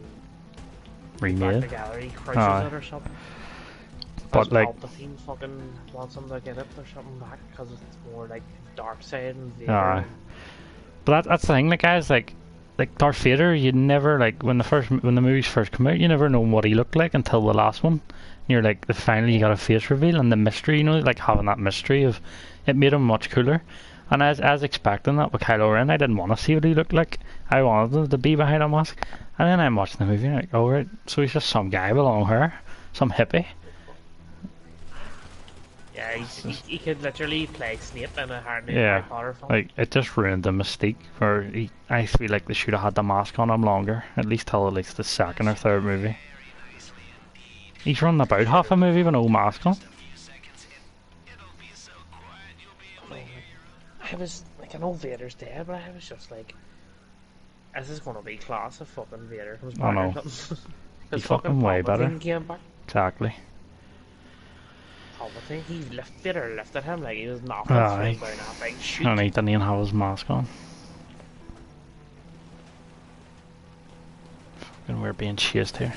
remade. The gallery cruises it or something. But like, Palpatine fucking wants him to get it or something back because it's more like dark side and Vader. But that's the thing, like, guys, like Darth Vader, you never, like, when the movies first come out, you never know what he looked like until the last one. And you're like, finally you got a face reveal, and the mystery, you know, like having that mystery of it made him much cooler. And as expecting that with Kylo Ren, I didn't want to see what he looked like. I wanted him to be behind a mask. And then I'm watching the movie and I'm like, oh right, so he's just some guy with long hair, some hippie. Yeah, he could literally play Snape in a Harry Potter film. Like it just ruined the mystique. I feel like they should have had the mask on him longer, at least till at least the second or third movie. He's running about half a movie with no mask on. I was like, I know Vader's dead, but I was just like, is this gonna be class if fucking Vader comes back or something? He's fucking way better. Came back. Exactly. Palpatine, Vader lifted him like he was knocking down that big shoot. And he didn't even have his mask on. Fucking we're being chased here.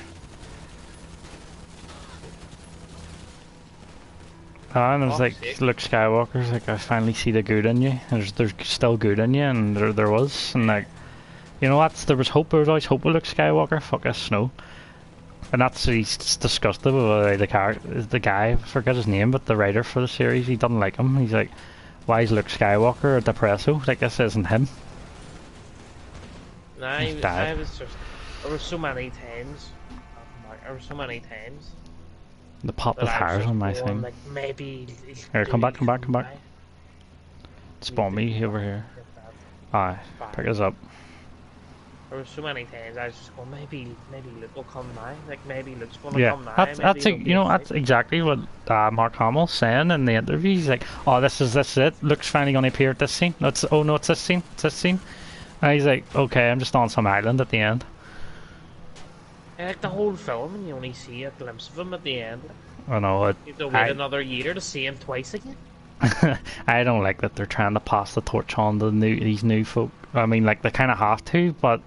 And it was like, Luke Skywalker's like, I finally see the good in you. There's still good in you, and there was, and like, you know what? There was hope. There was always hope with Luke Skywalker. Fuck us, Snow. And he's disgusted with the guy. I forget his name, but the writer for the series, he doesn't like him. He's like, why is Luke Skywalker a depresso? Like this isn't him. No, I was just. There were so many times. The pop with hairs on my thing. Like, maybe. Here, come back. Spawn me over here. Aye, pick us up. There were so many times I was just going, maybe Luke will come now. Like maybe Luke's gonna come now. That's exactly what Mark Hamill's saying in the interview. He's like, oh, this is it. Luke's finally gonna appear at this scene. It's this scene. And he's like, okay, I'm just on some island at the end. Like the whole film, and you only see a glimpse of him at the end. I know. You have to wait another year to see him twice again. I don't like that they're trying to pass the torch on to these new folk. I mean, like they kind of have to, but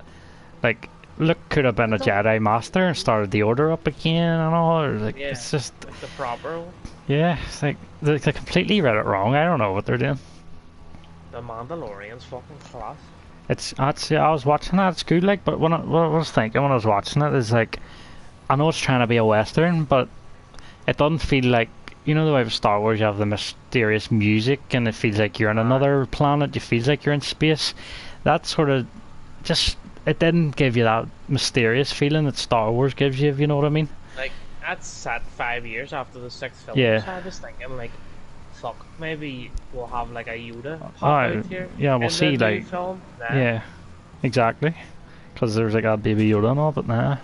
like Luke could have been a Jedi Master and started the Order up again and all. Or, like it's just like the proper one. Yeah, it's like they completely read it wrong. I don't know what they're doing. The Mandalorian's fucking class. I was watching that. It's good, like, but what I was thinking when I was watching it is like, I know it's trying to be a Western, but it doesn't feel like, you know the way with Star Wars you have the mysterious music and it feels like you're on another planet, it feels like you're in space. That sort of just, it didn't give you that mysterious feeling that Star Wars gives you, if you know what I mean. Like, that's set 5 years after the 6th film. Yeah. So I was thinking like, fuck, maybe we'll have like a Yoda pop out here. Yeah, we'll see like film. Nah. Yeah, exactly. Because there's like a baby Yoda and all, but nah.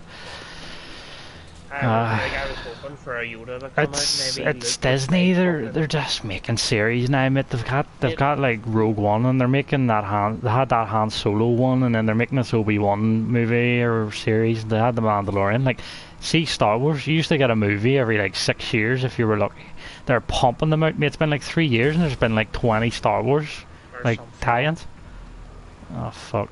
I was hoping for a Yoda to come out. Maybe it's Disney. They're just making series now. Mate, they've got like Rogue One, and they're making that they had that Han Solo one, and then they're making this Obi-Wan movie or series. They had the Mandalorian. Like, see Star Wars. You used to get a movie every like 6 years if you were lucky. They're pumping them out. Mate, it's been like 3 years, and there's been like 20 Star Wars like tie-ins. Oh fuck.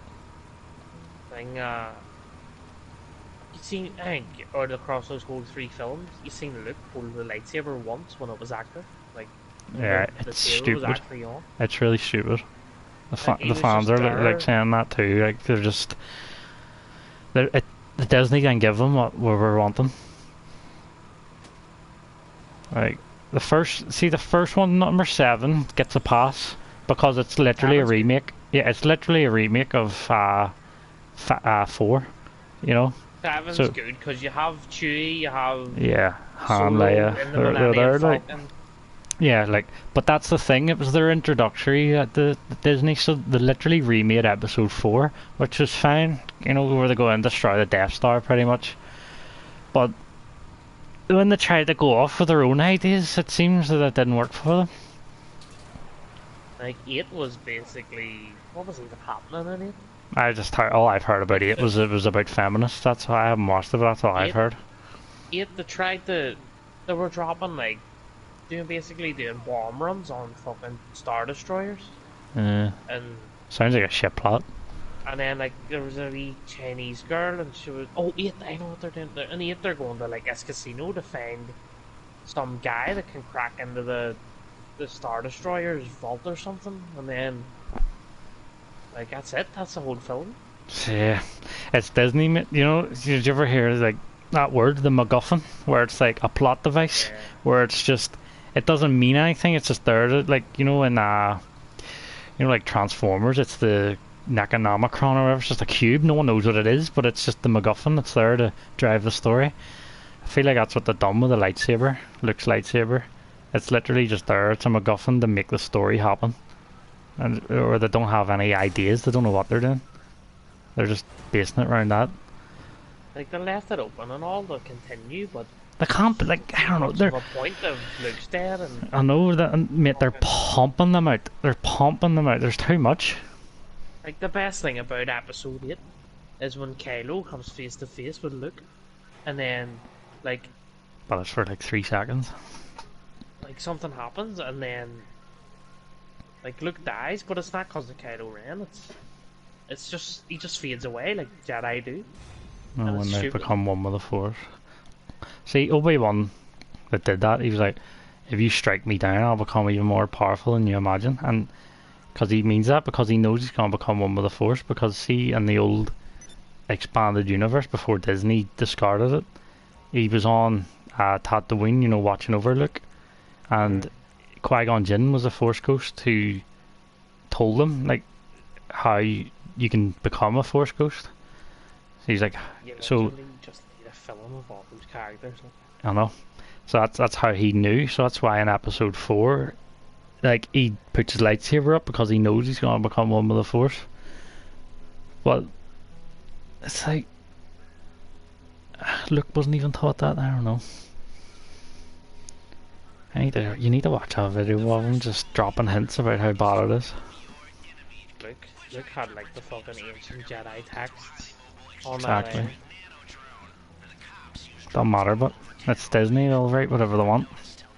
Seen, I think, or across those whole 3 films, you seen Luke hold the lightsaber once when it was active. Like, yeah, it's stupid. It's really stupid. The fans are like saying that too. Like they're just, the Disney can give them what we're wanting. Like the first one, number 7, gets a pass because it's literally a remake. Yeah, it's literally a remake of 4. You know. 7's good because you have Chewie, you have Han, Leia, they're like, yeah, like, but that's the thing. It was their introductory at the Disney, so they literally remade Episode 4, which was fine. You know, where they go and destroy the Death Star, pretty much. But when they tried to go off with their own ideas, it seems that it didn't work for them. Like 8 was basically, what was even happening in it? All I've heard about 8 was it was about feminists. That's why I haven't watched it. But that's all I've heard. 8, they were dropping like, doing bomb runs on fucking Star Destroyers. And sounds like a shit plot. And then like there was a wee Chinese girl, and she was 8. I know what they're doing. In 8, they're going to like this casino to find some guy that can crack into the Star Destroyer's vault or something, and then. Like, that's it. That's the whole film. Yeah. It's Disney, you know, did you ever hear, like, that word, the MacGuffin, where it's, like, a plot device, where it's just, it doesn't mean anything, it's just there, like, you know, in, You know, like Transformers, it's the Necronomicron or whatever. It's just a cube. No one knows what it is, but it's just the MacGuffin that's there to drive the story. I feel like that's what they've done with the lightsaber, Luke's lightsaber. It's literally just there. It's a MacGuffin to make the story happen. Or they don't have any ideas. They don't know what they're doing. They're just basing it around that. Like, they left it open and all to continue, but They can't, like, I don't know. there's a point of Luke's dead and I know that, and mate, they're pumping them out. They're pumping them out. There's too much. like the best thing about episode 8 is when Kylo comes face to face with Luke, and then like But it's for like 3 seconds. something happens, and then like Luke dies, but it's not because of Kylo Ren. It's just he just fades away like Jedi do. No, And when it's they stupid. become one with the Force. See, Obi-Wan that did that, he was like, if you strike me down, I'll become even more powerful than you imagine. And because he means that, because he knows he's going to become one with the Force, because see, in the old expanded universe, before Disney discarded it, he was on Tatooine, you know, watching over Luke. And Qui-Gon Jinn was a Force ghost who told him, like, how you can become a Force ghost. So he's like, You so literally just need a film of all those characters. Like. I know. So that's how he knew. So that's why in episode 4, like, he puts his lightsaber up because he knows he's going to become one with the Force. But it's like, Luke wasn't even taught that. I don't know. You need to watch a video of him just dropping hints about how bad it is. Luke had like the fucking ancient Jedi texts on Exactly. that. Don't matter, but it's Disney. They'll write whatever they want.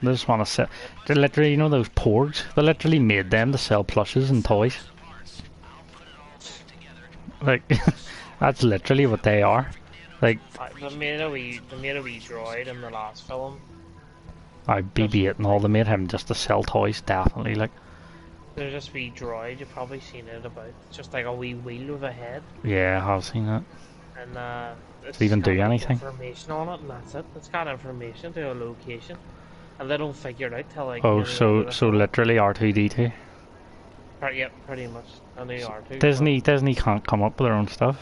They just want to sell. They literally, you know, those porgs. They literally made them to sell plushes and toys. Like, that's literally what they are. Like, They made a wee droid in the last film. BB-8 and all. They made him just to sell toys, definitely. Like, There's just wee droid. You've probably seen it about. Just like a wee wheel with a head. yeah, I have seen that. And it's even got, do like, anything? information on it, and that's it. It's got information to a location, and they don't figure it out till like. Oh, nearly the end of the so film. literally R2-D2. Yep, pretty much. And they are too. Disney can't come up with their own stuff.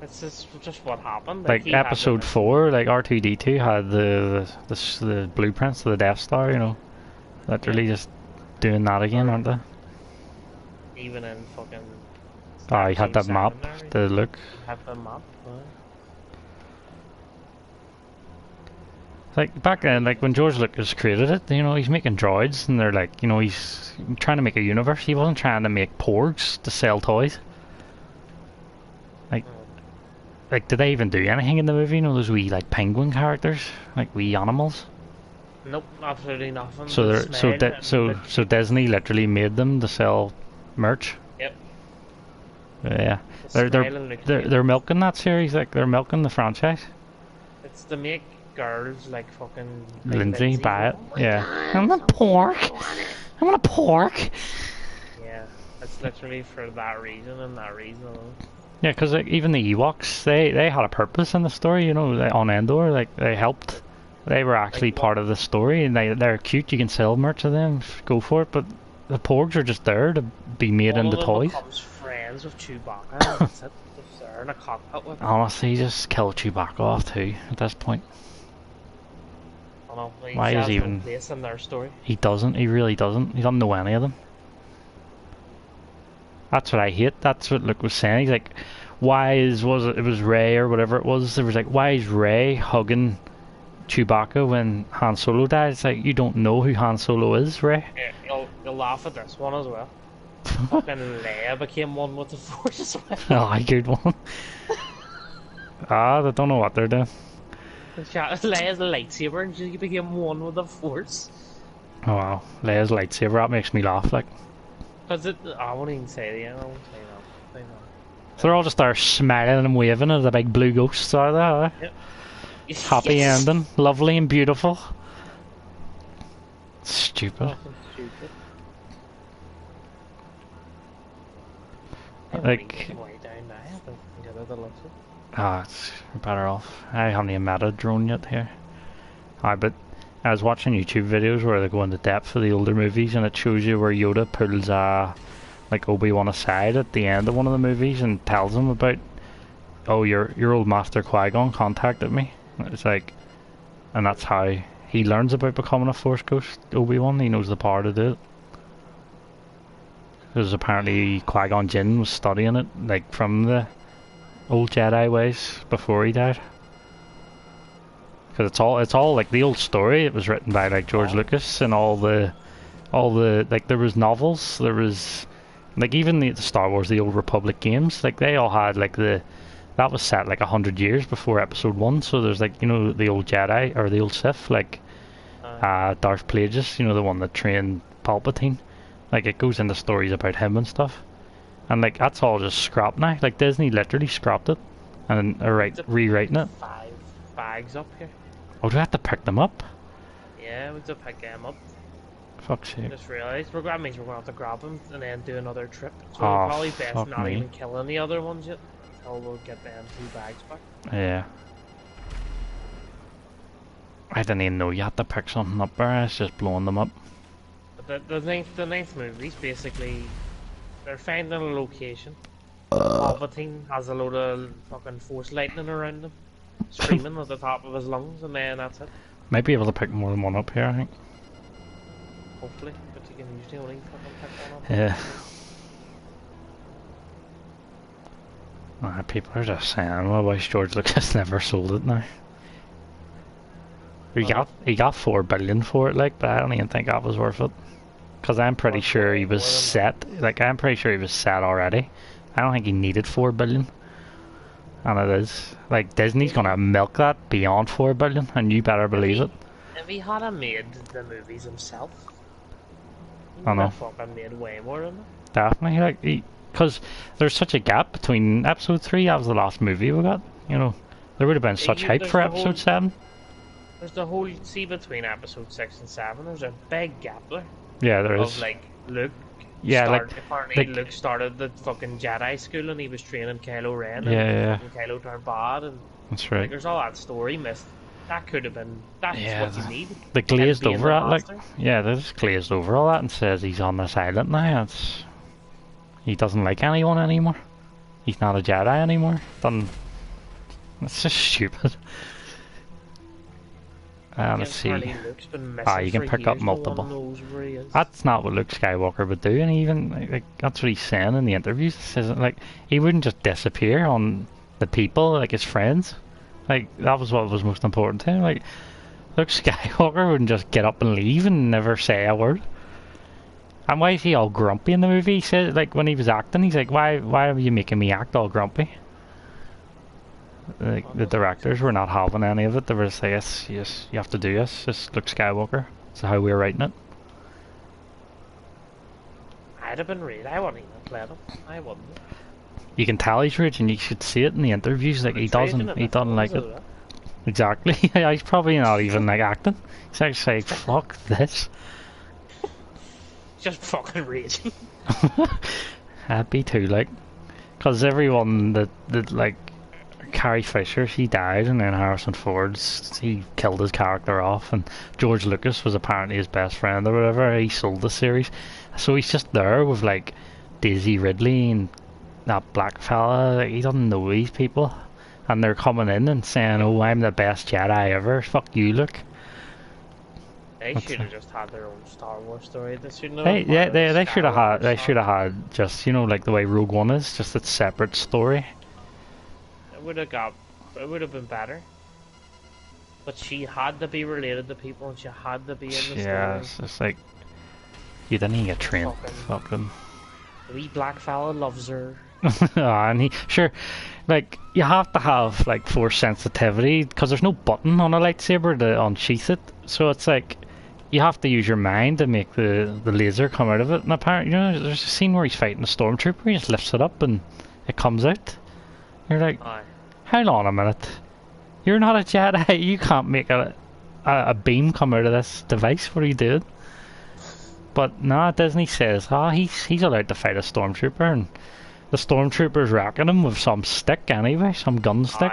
It's just what happened. Like he had episode the- 4, like R2-D2 had the blueprints of the Death Star. You know, literally just doing that again, aren't they? Even in fucking. Oh, he had that Episode map 7 to look. Have the map. Like back then, like when George Lucas created it, you know, he's making droids, and they're like, you know, he's trying to make a universe. He wasn't trying to make porgs to sell toys. Like, did they even do anything in the movie? You know, those wee like penguin characters, like wee animals. Nope, absolutely nothing. So The they're smell and so Disney literally made them to sell merch. Yep. Yeah, the smell and look they're milking that series. Like they're milking the franchise. It's to make girls like fucking. Like Lindsay buy it. Oh my Yeah, God, I'm a pork. I'm a pork. Yeah, it's literally for that reason and that reason alone. Yeah, because like, even the Ewoks, they had a purpose in the story. You know, on Endor, like they helped. They were actually Like what? part of the story, and they're cute. You can sell merch of them. Go for it. But the porgs are just there to be made One into of them toys. becomes friends with Chewbacca. And that's it. Just there in a cockpit with him. Honestly, just kill Chewbacca off too. At this point, I know, he Why is has he no even- place in their story. he doesn't. He really doesn't. He doesn't know any of them. That's what I hate. That's what Luke was saying. He's like, why it was Rey or whatever it was. There was like, why is Rey hugging Chewbacca when Han Solo died? It's like, you don't know who Han Solo is, Rey. Yeah, you'll laugh at this one as well. Fucking Leia became one with the Force as well. Oh, a good one. They don't know what they're doing. Leia's a lightsaber and she became one with the Force. Oh wow, Leia's lightsaber, that makes me laugh. Like, Cause I won't even say the end. I won't say that. Say that. so they're all just there smiling and waving at the big blue ghosts, are they? Are they? Yep. Happy Yes. ending, lovely and beautiful. Stupid. Fucking stupid. Like- Way down now. I think get out of the list. We're better off. I haven't even met a drone yet here. But I was watching YouTube videos where they go into depth for the older movies, and it shows you where Yoda pulls like Obi-Wan aside at the end of one of the movies and tells him about, oh, your old master Qui-Gon contacted me. It's like, and that's how he learns about becoming a Force ghost. Obi-Wan, he knows the power to do it. Because apparently Qui-Gon Jinn was studying it, like from the old Jedi ways before he died. Because it's all like the old story. It was written by like George Lucas, and all the like there was novels, there was like even the Star Wars, the Old Republic games, like they all had like that was set like 100 years before Episode 1. So there's like, you know, the old Jedi or the old Sith, like Darth Plagueis, you know, the one that trained Palpatine. Like it goes into stories about him and stuff, and like that's all just scrapped now. Like Disney literally scrapped it and are rewriting it. 5 bags up here. Oh, do I have to pick them up? Yeah, we have to pick them up. Fuck's sake. I just realised that means we're going to have to grab them and then do another trip. So Oh, we're probably best fuck not me. even killing the other ones yet until we'll get them 2 bags back. Yeah. I didn't even know you had to pick something up there. It's just blowing them up. But the ninth movie's basically they're finding a location. Palpatine has a load of fucking force lightning around him, screaming at the top of his lungs, and then that's it. Might be able to pick more than one up here, I think. Hopefully, but you can usually only fucking pick one up. Yeah. People are just saying, well, why George Lucas never sold it now. He got 4 billion for it, like, but I don't even think that was worth it. Because I'm pretty sure he was set. Like, I'm pretty sure he was set already. I don't think he needed 4 billion. And it is. Like, Disney's gonna milk that beyond 4 billion, and you better believe it. If he had made the movies himself, he I would know. have fucking made way more than that. Definitely, like, because there's such a gap between Episode 3, that was the last movie we got, you know. There would have been such hype for Episode 7. There's the whole, see, between Episode 6 and 7, there's a big gap there. Yeah, there Of, is. like, Luke. Apparently Luke started the fucking Jedi school and he was training Kylo Ren, and fucking Kylo turned bad, and that's right. like, there's all that story missed. That could have been, that's what you need. They glazed Him being over the it, like, master. yeah, they just glazed over all that and says he's on this island now. He doesn't like anyone anymore. He's not a Jedi anymore. It's just stupid. Let's see. You can pick up multiple. That's not what Luke Skywalker would do, and even like that's what he's saying in the interviews. He says, like, he wouldn't just disappear on the people, like his friends. Like, that was what was most important to him. Like, Luke Skywalker wouldn't just get up and leave and never say a word. And why is he all grumpy in the movie? He said, like, when he was acting, he's like, why are you making me act all grumpy? Like, the directors were not having any of it. They were just like, yes, you have to do this. Just Luke Skywalker. That's how we were writing it. I'd have been read. I wouldn't even play them. I wouldn't. You can tell he's rich, and you should see it in the interviews. Like, he doesn't like it. Exactly. He's probably not even like acting. He's actually like, fuck this. Just fucking raging. I'd be too, like, because everyone that like Carrie Fisher, she died, and then Harrison Ford's, he killed his character off, and George Lucas was apparently his best friend or whatever. He sold the series, so he's just there with like Daisy Ridley and that black fella. Like, he doesn't know these people, and they're coming in and saying, "Oh, I'm the best Jedi ever." Fuck you, Luke. They should have just had their own Star Wars story. They should have. They should have had. They should have had just, you know, like the way Rogue One is, just a separate story. It would have been better. But she had to be related to people, and she had to be in the story. Yeah, it's just like, you didn't even get trained. Fucking. The wee black fella loves her. And he, sure, like, you have to have like force sensitivity because there's no button on a lightsaber to unsheath it. So it's like, you have to use your mind to make the laser come out of it. And apparently, you know, there's a scene where he's fighting a stormtrooper. He just lifts it up and it comes out. You're like, hold on a minute. You're not a Jedi. You can't make a beam come out of this device. What are you doing? But nah, Disney says, he's allowed to fight a stormtrooper, and the stormtrooper's racking him with some stick anyway, some gun stick.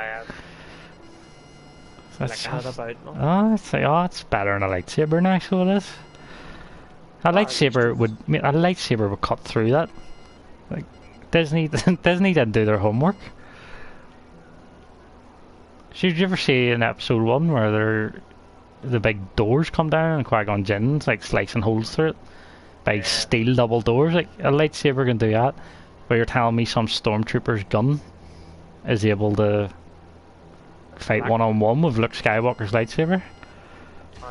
flicking it about. No? Oh, it's better than a lightsaber now, so it is. A lightsaber would cut through that. Like Disney Disney didn't do their homework. Did you ever see in episode 1 where the big doors come down and Qui-Gon Jinn's like slicing holes through it? Big steel double doors. Like a lightsaber can do that. But you're telling me some stormtrooper's gun is able to fight one-on-one with Luke Skywalker's lightsaber?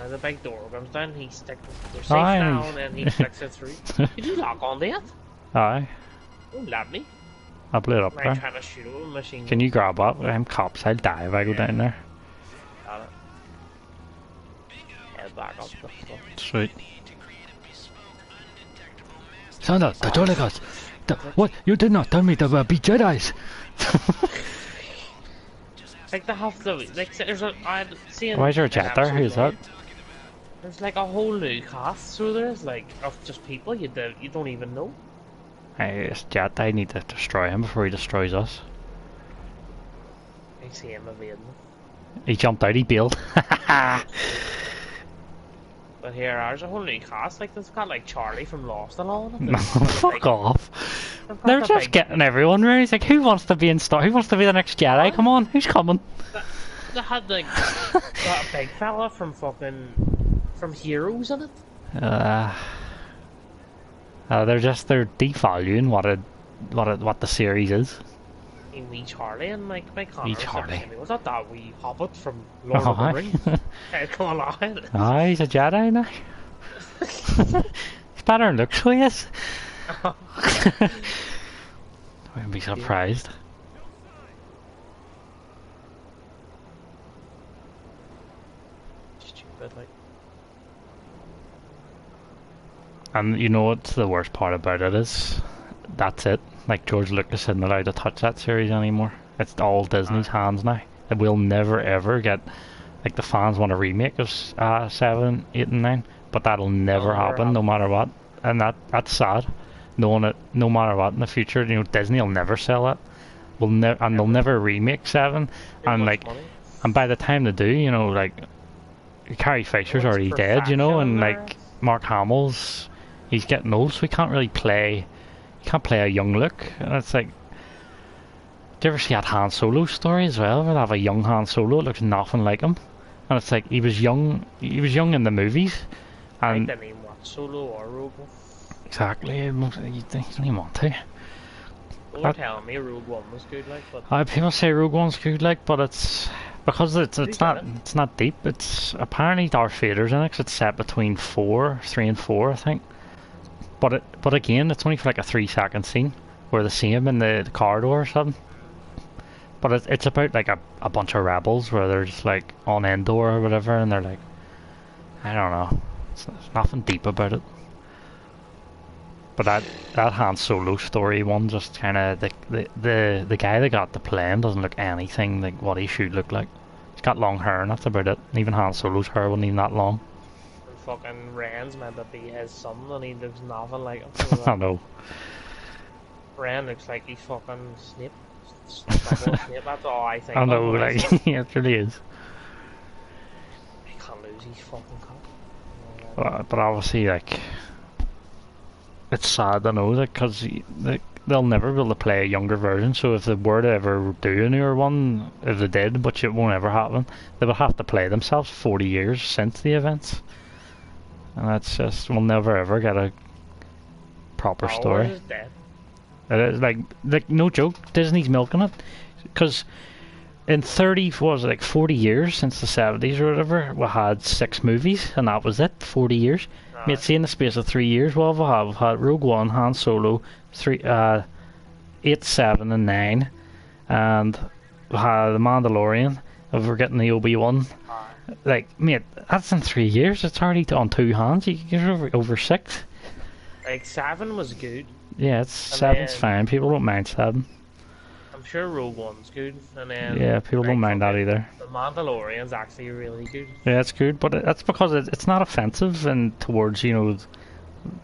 The big door comes down, he sticks their safe down and he flicks it through. Did you lock on that? Aye. Don't let me. I'll play it up there. I'm trying to shoot him with a machine gun. Can you grab up? I'm cops, I'll die if I go down there. Got it. Head back up. Sweet. Santa, the Doligas! What? You did not tell me there were be Jedis! Like they have to, like there's a, I'd seen. Why is there a jet there? Who's that? There's like a whole new cast, so there's like of just people you don't even know. Hey, it's Jet. I need to destroy him before he destroys us. I see him evading. He jumped out. He bailed. But here, there's a whole new cast. Like they've got like Charlie from Lost and all. No, fuck off. They're just getting everyone ready. It's like, who wants to be in Star? Who wants to be the next Jedi? Come on, who's coming? They had like that big fella from Heroes in it. They're devaluing what the series is. Wee Charlie and like my Connor. Wee Charlie. Was that wee hobbit from Lord of the Rings? Come on. Aye, he's a Jedi now. He's better than looks, so he is. I wouldn't be surprised. Stupid, like. And you know what's the worst part about it is? That's it. Like, George Lucas isn't allowed to touch that series anymore. It's all Disney's hands now. It will never ever get... Like, the fans want a remake of 7, 8 and 9, but that'll never happen no matter what. And that's sad. Knowing it, no matter what in the future, you know, Disney will never sell it. They'll never remake 7. And like, and by the time they do, you know, like, Carrie Fisher's already dead, you know, and like, Mark Hamill's... He's getting old, so he can't really play... He can't play a young Luke. And it's like... Do you ever see that Han Solo story as well? Where they have a young Han Solo, it looks nothing like him. And it's like, he was young in the movies. And I didn't even watch Solo or Rogue One. Exactly, you don't even want to. You're telling me Rogue One was good, like, but... people say Rogue One's good, like, but it's... Because it's not deep. It's apparently Darth Vader's in it, 'cause it's set between 3 and 4, I think. But again, it's only for like a 3-second scene where they see him in the corridor or something. But it's about like a bunch of rebels where they're just like on Endor or whatever, and they're like, I don't know, there's nothing deep about it. But that Han Solo story one, just kind of the guy that got to play him doesn't look anything like what he should look like. He's got long hair and that's about it. Even Han Solo's hair wasn't even that long. And fucking Ren's meant to be his son and he looks nothing like him. I know. Ren looks like he's fucking Snape. Snape, that's all I think. I know, like, yeah, it really is. He can't lose his fucking cup. But obviously, like, it's sad, I know, because they'll never be able to play a younger version, so if they were to ever do a newer one, if they did, which it won't ever happen, they would have to play themselves 40 years since the events. And that's just, we'll never ever get a proper story. Is dead. It is, like, no joke, Disney's milking it, because in 40 years since the 70s or whatever, we had 6 movies, and that was it, 40 years. I mean, see, in the space of 3 years, we've had Rogue One, Han Solo, 8, 7 and 9, and we had The Mandalorian, and we're getting the Obi-Wan. Like, mate, that's in 3 years, it's already on 2 hands, you can get over 6. Like, 7 was good. Yeah, 7's fine, people don't mind 7. I'm sure Rogue One's good, and then... Yeah, people don't mind that either. The Mandalorian's actually really good. Yeah, it's good, but that's because it's not offensive and towards, you know,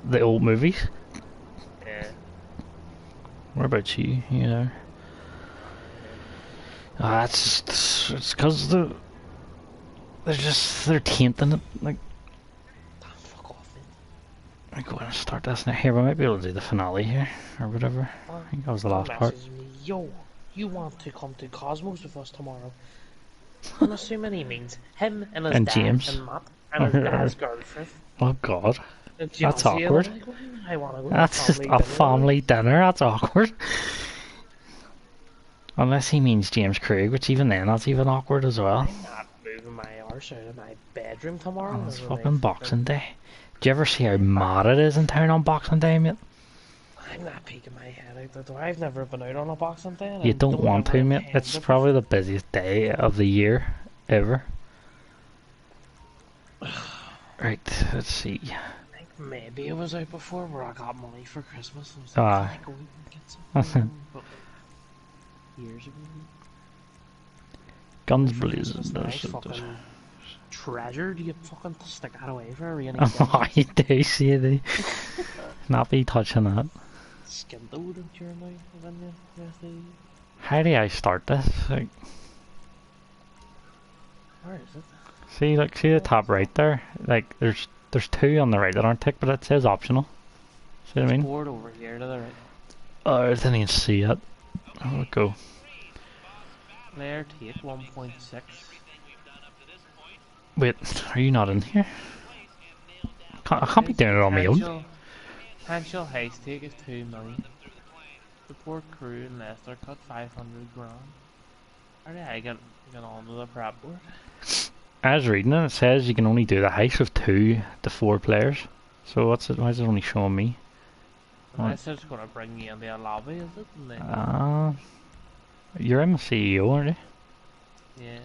the old movies. Yeah. What about you, you know? It's because they're tainting it. Like, Damn, fuck off, mate. I go and start this now. Here, we might be able to do the finale here, or whatever. I think that was the last part. Me, yo, you want to come to Cosmos with us tomorrow? I'm assuming he means him and his And dad James. and Matt and his dad's girlfriend. Oh God, that's awkward. Like, well, I want to go That's to just a family dinner. That's awkward. Unless he means James Craig, which even then, that's even awkward as well. I'm not moving my arse out of my bedroom tomorrow. Oh, it's fucking Boxing Day. Do you ever see how mad it is in town on Boxing Day, mate? I'm not peeking my head out the door. I've never been out on a Boxing Day. You don't want to, mate. It's probably the busiest day of the year ever. Right, let's see. I think maybe it was out before where I got money for Christmas. And Ah. I go and get some years ago. Guns blazing. Nice fucking treasure. Do you fucking stick that away for a rainy day? Oh, you do see it. Not be touching that. Skin though, don't you know? When you How do I start this? Like, where is it? see, like, see the top right there? Like, there's two on the right that aren't ticked, but it says optional. See what I mean? Board over here to the right. Oh, I didn't even see it. Oh, we'll go. Player take 1.6. Wait, are you not in here? I can't be doing it on my own. Potential heist take is 2 million. Support crew in Leicester cut 500 grand. How did I get onto the prep board? I was reading it, it says you can only do the heist with 2 to 4 players. So what's it? Why is it only showing me? Unless it's gonna bring you into a lobby, is it? And then... You're in the CEO, aren't you? Yeah.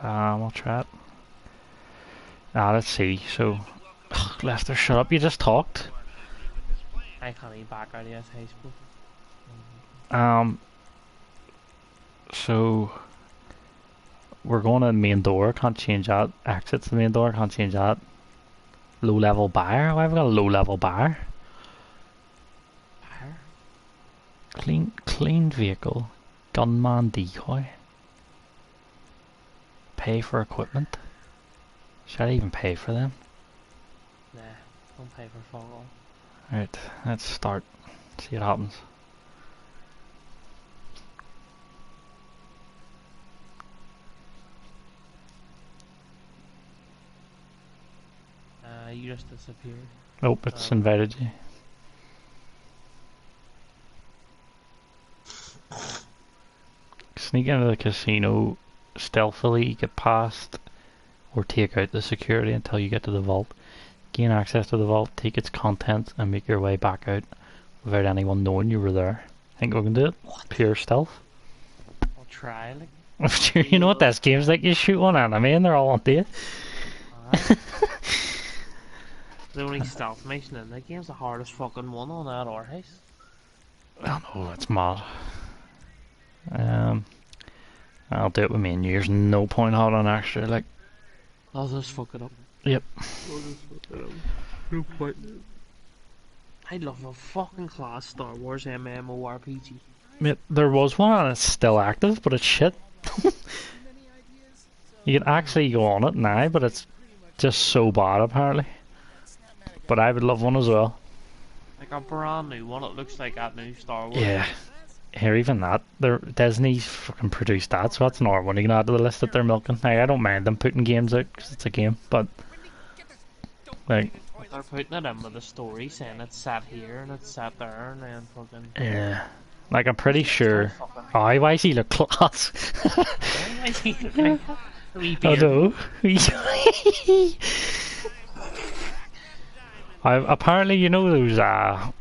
I'll try it. Let's see. So, Lester, shut up. You just talked. I can't even back out of this heist book. So we're going to the main door. Can't change that. Exit to the main door. Can't change that. Low level buyer. Why have we got a low level buyer? Clean vehicle. Gunman decoy. Pay for equipment. Should I even pay for them? Nah, don't pay for fuck all. Right, let's start. See what happens. You just disappeared. Nope, it's invited you. Sneak into the casino stealthily, get past or take out the security until you get to the vault. Gain access to the vault, take its contents and make your way back out without anyone knowing you were there. Think we can do it? What? Pure stealth. I'll try, like. You know what this game's like? You shoot one enemy and they're all on you. The only stealth mission in that game's the hardest fucking one on that or heist. I know, it's mad. I'll do it with me and you. There's no point out on extra, like. I'll just fuck it up. Yep. No point. I love a fucking class Star Wars MMORPG. Mate, there was one and it's still active, but it's shit. You can actually go on it now, but it's just so bad apparently. But I would love one as well. Like a brand new one, it looks like that new Star Wars. Yeah. Here, even that. Disney's fucking produced that, so that's another one you can add to the list that they're milking. Like, I don't mind them putting games out, because it's a game, but... Like... They're putting it in with a story, saying it's set here, and it's set there, and then fucking... Yeah. Like, I'm pretty sure... Oh, why does he look class? Why does he look like a wee beard? Oh no. Apparently, you know those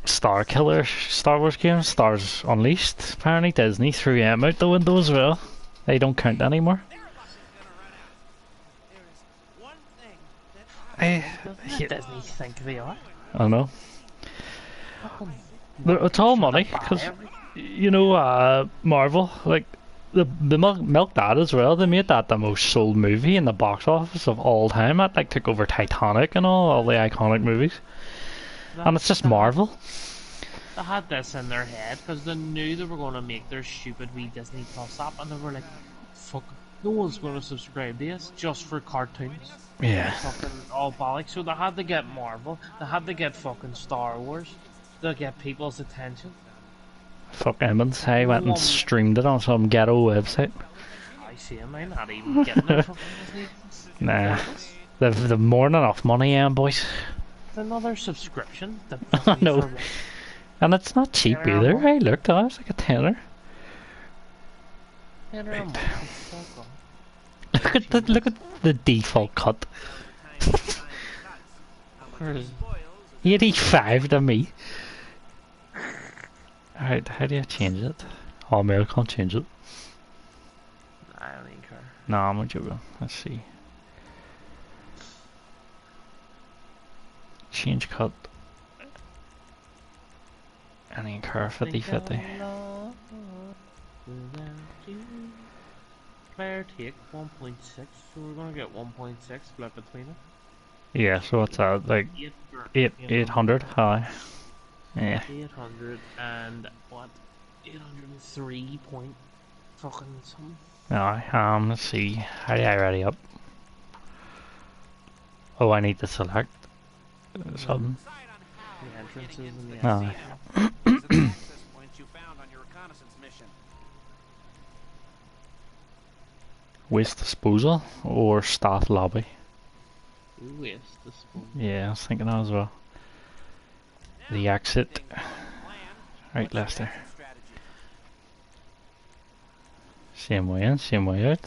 Star Killer Star Wars games, Stars Unleashed? Apparently Disney threw them out the window as well. They don't count anymore. Disney think they are. I don't know. It's all money, because, you know, Marvel, like, they milked that as well. They made that the most sold movie in the box office of all time. That like took over Titanic and all the iconic movies. And it's just Marvel. They had this in their head because they knew they were going to make their stupid wee Disney Plus app, and they were like, "Fuck, No one's going to subscribe to this just for cartoons. Yeah. Fucking all bollocks. So they had to get Marvel. They had to get fucking Star Wars to get people's attention. Fuck Emmons. Like, I no went and one. streamed it on some ghetto website. I see him. I'm not even getting it. Fucking Nah. They've more than enough money, boys. it's another subscription. The I fucking know. for what? And it's not cheap Tenner a either. month. Hey, look, that was like a tenner. Tenner a month. Fuck off. Look at the default cut. Where is 85 to me. Alright, how do you change it? Oh, maybe I can't change it. I don't even care. No, I'm not joking. Let's see. Change cut. I don't care 50-50. Player take 1.6, so we're gonna get 1.6 split between it. Yeah, so what's that? Like 800? Hi. Yeah. 800 and what? 803 point fucking something. Alright, let's see. How do I ready up? Oh, I need to select something. The entrances and the Aye. exits. Waste disposal or staff lobby? Ooh, yes, this one. Yeah, I was thinking that as well. The exit. Right, Lester. Same way in, same way out.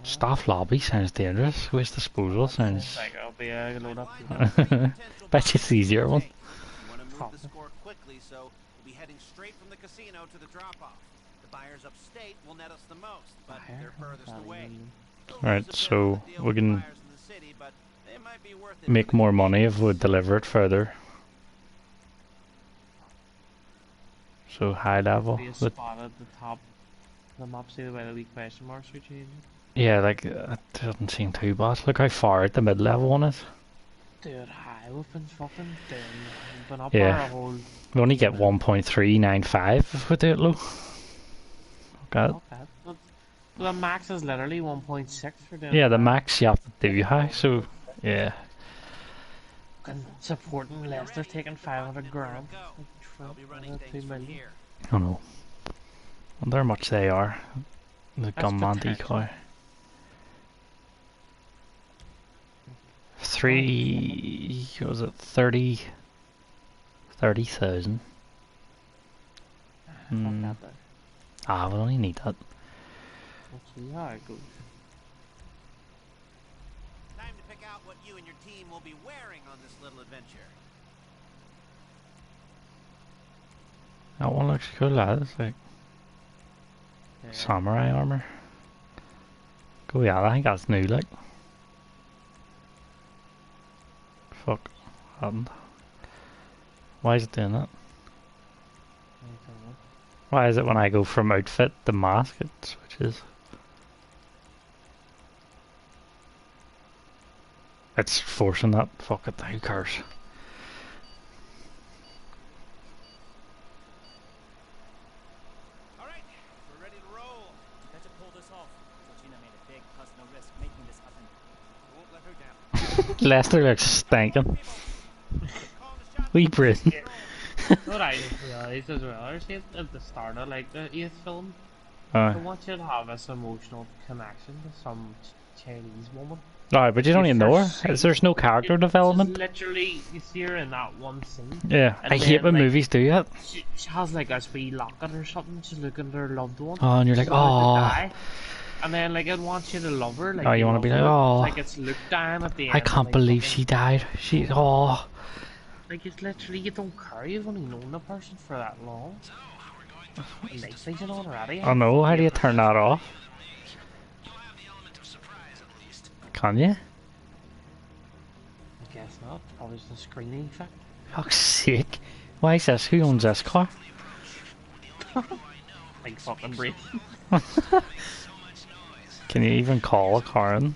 Staff lobby sounds dangerous. Waste disposal sounds. Like, I'll be load up. Bet you it's the easier one. Right, so we can make more money if we deliver it further. So high level. Be a spot at the top. The map, see the way the wee question marks are changing. Yeah, like that doesn't seem too bad. Look how far out the mid level one is. Dude, high we've been fucking doing. We've been up Yeah. there a whole. We only get 1.395 if we do it low. Okay. Okay. But the max is literally 1.6 for doing. Yeah, the that. max you have to do high, so yeah. Fucking supporting Leicester taking 500 grand. I'll be running 2 things from million. here. I don't know. I wonder how much they are. The That's gunman potential. decoy. 3, what was it, 30,000. Fuck that though. Ah, we only need that. Let's see how it goes. Time to pick out what you and your team will be wearing on this little adventure. That one looks cool, lad. It's like Yeah. samurai armor. Go yeah, I think that's new, like. Fuck. Happened. Why is it doing that? I don't know. Why is it when I go from outfit to mask it switches? It's forcing that. Fuck it, who cares? Alright, we're ready to roll. Better pull this off. Georgina made a big personal risk making this happen. Won't let her down. Leicester looks stinking. We Britain. What I just realised as well, I see at the start of like the 8th film, Aye. I want you to have this emotional connection to some Chinese woman. Alright, but you don't Your even know her. first There's no character development. Literally, you see her in that one scene. Yeah, And I hate then, when like, movies do that. She has like a wee locket or something. She's looking at her loved one. Oh, and you're like, She's about to oh. die. And then like it wants you to love her. Like Oh, you want wanna to be like, "Oh, like it's Luke dying at the end. I and, can't like, believe fucking- she died. She, oh. Like it's literally you don't care. You've only known the person for that long. Night vision on already. I know, how do you turn that off? Can you? I guess not. Probably just a screen effect. Fuck's sake. Why is this? Who owns this car? Like fucking brain. Can you even call a car in?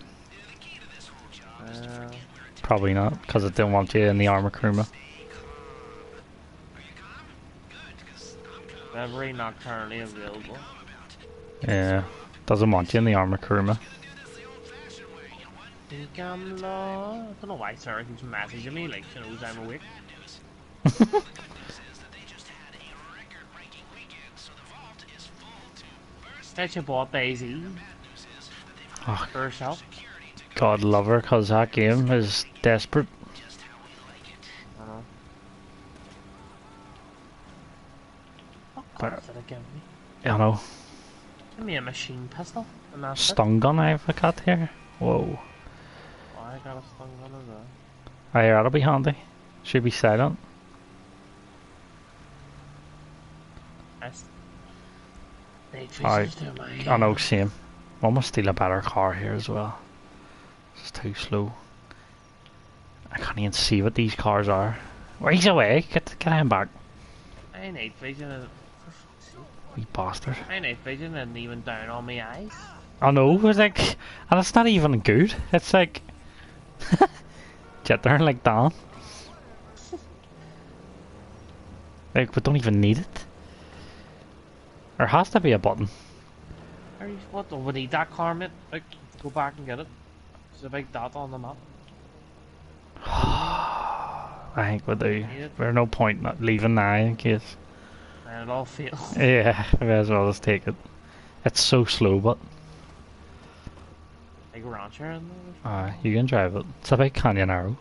Probably not, because it didn't want you in the armor crewman. Memory not currently available. Yeah. Doesn't want you in the armor Kuruma. Think I'm lost. I don't know why Sarah keeps messaging me like she knows I'm awake. Bet you bought Daisy Oh, for herself. God love her, cause that game is desperate. I know. What But cards did it give me? you know, Give me a machine pistol and that's it. stun gun I've got here. Whoa. Oh, I got a stun gun as well. Oh, yeah, that'll be handy. Should be silent. Nice. Night I vision's doing my I know, same. I must steal a better car here as well. It's too slow. I can't even see what these cars are. Well, he's away. Get him back. I night vision for fuck's sake. Wee bastard. My night vision isn't even down on my eyes. I know, it's like, and it's not even good. It's like, get there like that. Like, we don't even need it. There has to be a button. Are you, what, do we need that car, mate? Like, go back and get it. There's a big dot on the map. I think we do. Need it? There's no point not leaving now in case. And it all fails. Yeah, we may as well just take it. It's so slow, but Like rancher in there. you can drive it. It's a big canyon arrow.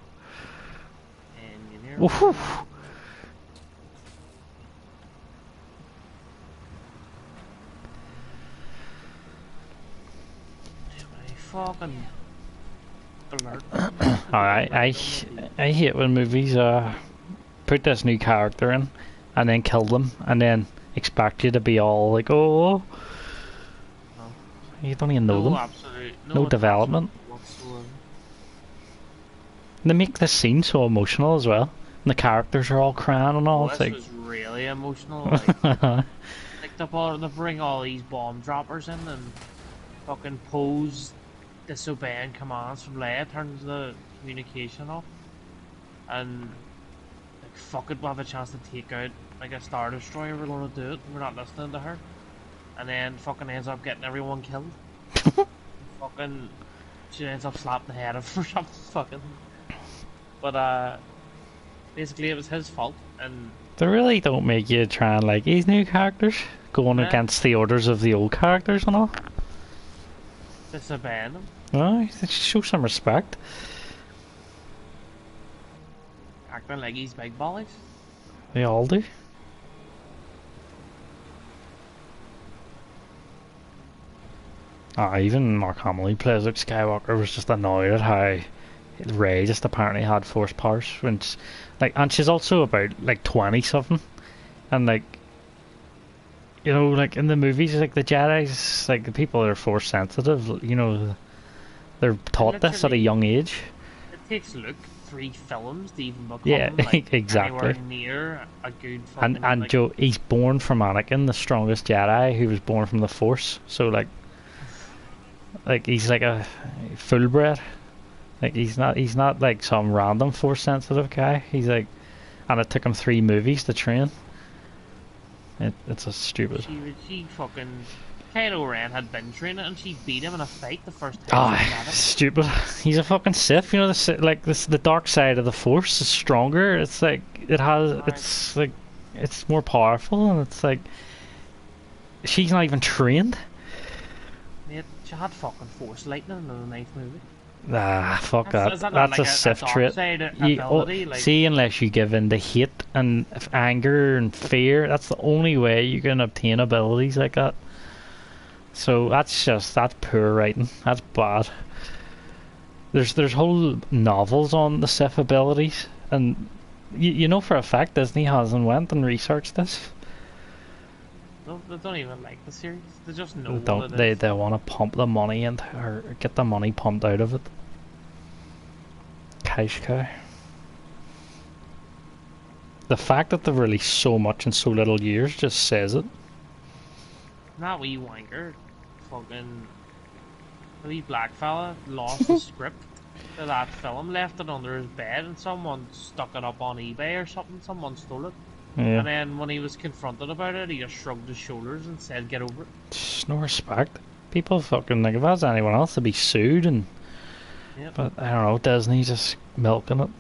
And you near. Woohoo! Fucking alert. Alright, I hate when movies put this new character in and then kill them and then expect you to be all like, oh, No. you don't even know No, them. absolute, No development. whatsoever. And they make this scene so emotional as well. And the characters are all crying and all. This It's like, was really emotional. Like they bring all these bomb droppers in and fucking pose disobeying commands from Leia, turns the communication off, and like fuck it, we'll have a chance to take out like a Star Destroyer, we're gonna do it, we're not listening to her, and then fucking ends up getting everyone killed. Fucking she ends up slapping the head of her or something fucking. But basically it was his fault, and they really don't make you try and like these new characters going Yeah. against the orders of the old characters and all. disobeying them, No, they show some respect. acting like he's big bollies. They all do. Even Mark Hamill plays Luke Skywalker was just annoyed at how Rey just apparently had force powers when like, and she's also about like 20 something, and like, you know, like in the movies, like the Jedi's, like the people that are force sensitive, you know, they're taught this at a Literally. young age. It takes Luke 3 films to even become Yeah, like, exactly. anywhere near a good fucking, And like, Joe, he's born from Anakin, the strongest Jedi, who was born from the Force. So like he's like a full bred. Like he's not like some random Force sensitive guy. He's like, and it took him 3 movies to train. It's a stupid. she fucking Kylo Ren had been training and she beat him in a fight the first time she met Ah, him. stupid. He's a fucking Sith. You know, the dark side of the Force is stronger. It's like it's like it's more powerful, and it's like she's not even trained. Mate, she had fucking force lightning in the 9th movie. Ah, fuck that. Is that not That's like a Sith dark trait. side You- ability? Like, See, unless you give in to hate and anger and fear, that's the only way you can obtain abilities like that. So that's poor writing. That's bad. There's whole novels on the Sith abilities, and you know for a fact Disney hasn't went and researched this. they don't even like the series. They just know They what don't it is. they want to pump the money into or get the money pumped out of it. Cash cow. The fact that they've released so much in so little years just says it. That wee wanker, fucking, the wee black fella lost the script to that film, left it under his bed, and someone stuck it up on eBay or something. Someone stole it. Yeah. And then when he was confronted about it, he just shrugged his shoulders and said, "Get over it." Just no respect. People fucking like if that's anyone else, they'd be sued and. Yep. But I don't know, Disney just milking it.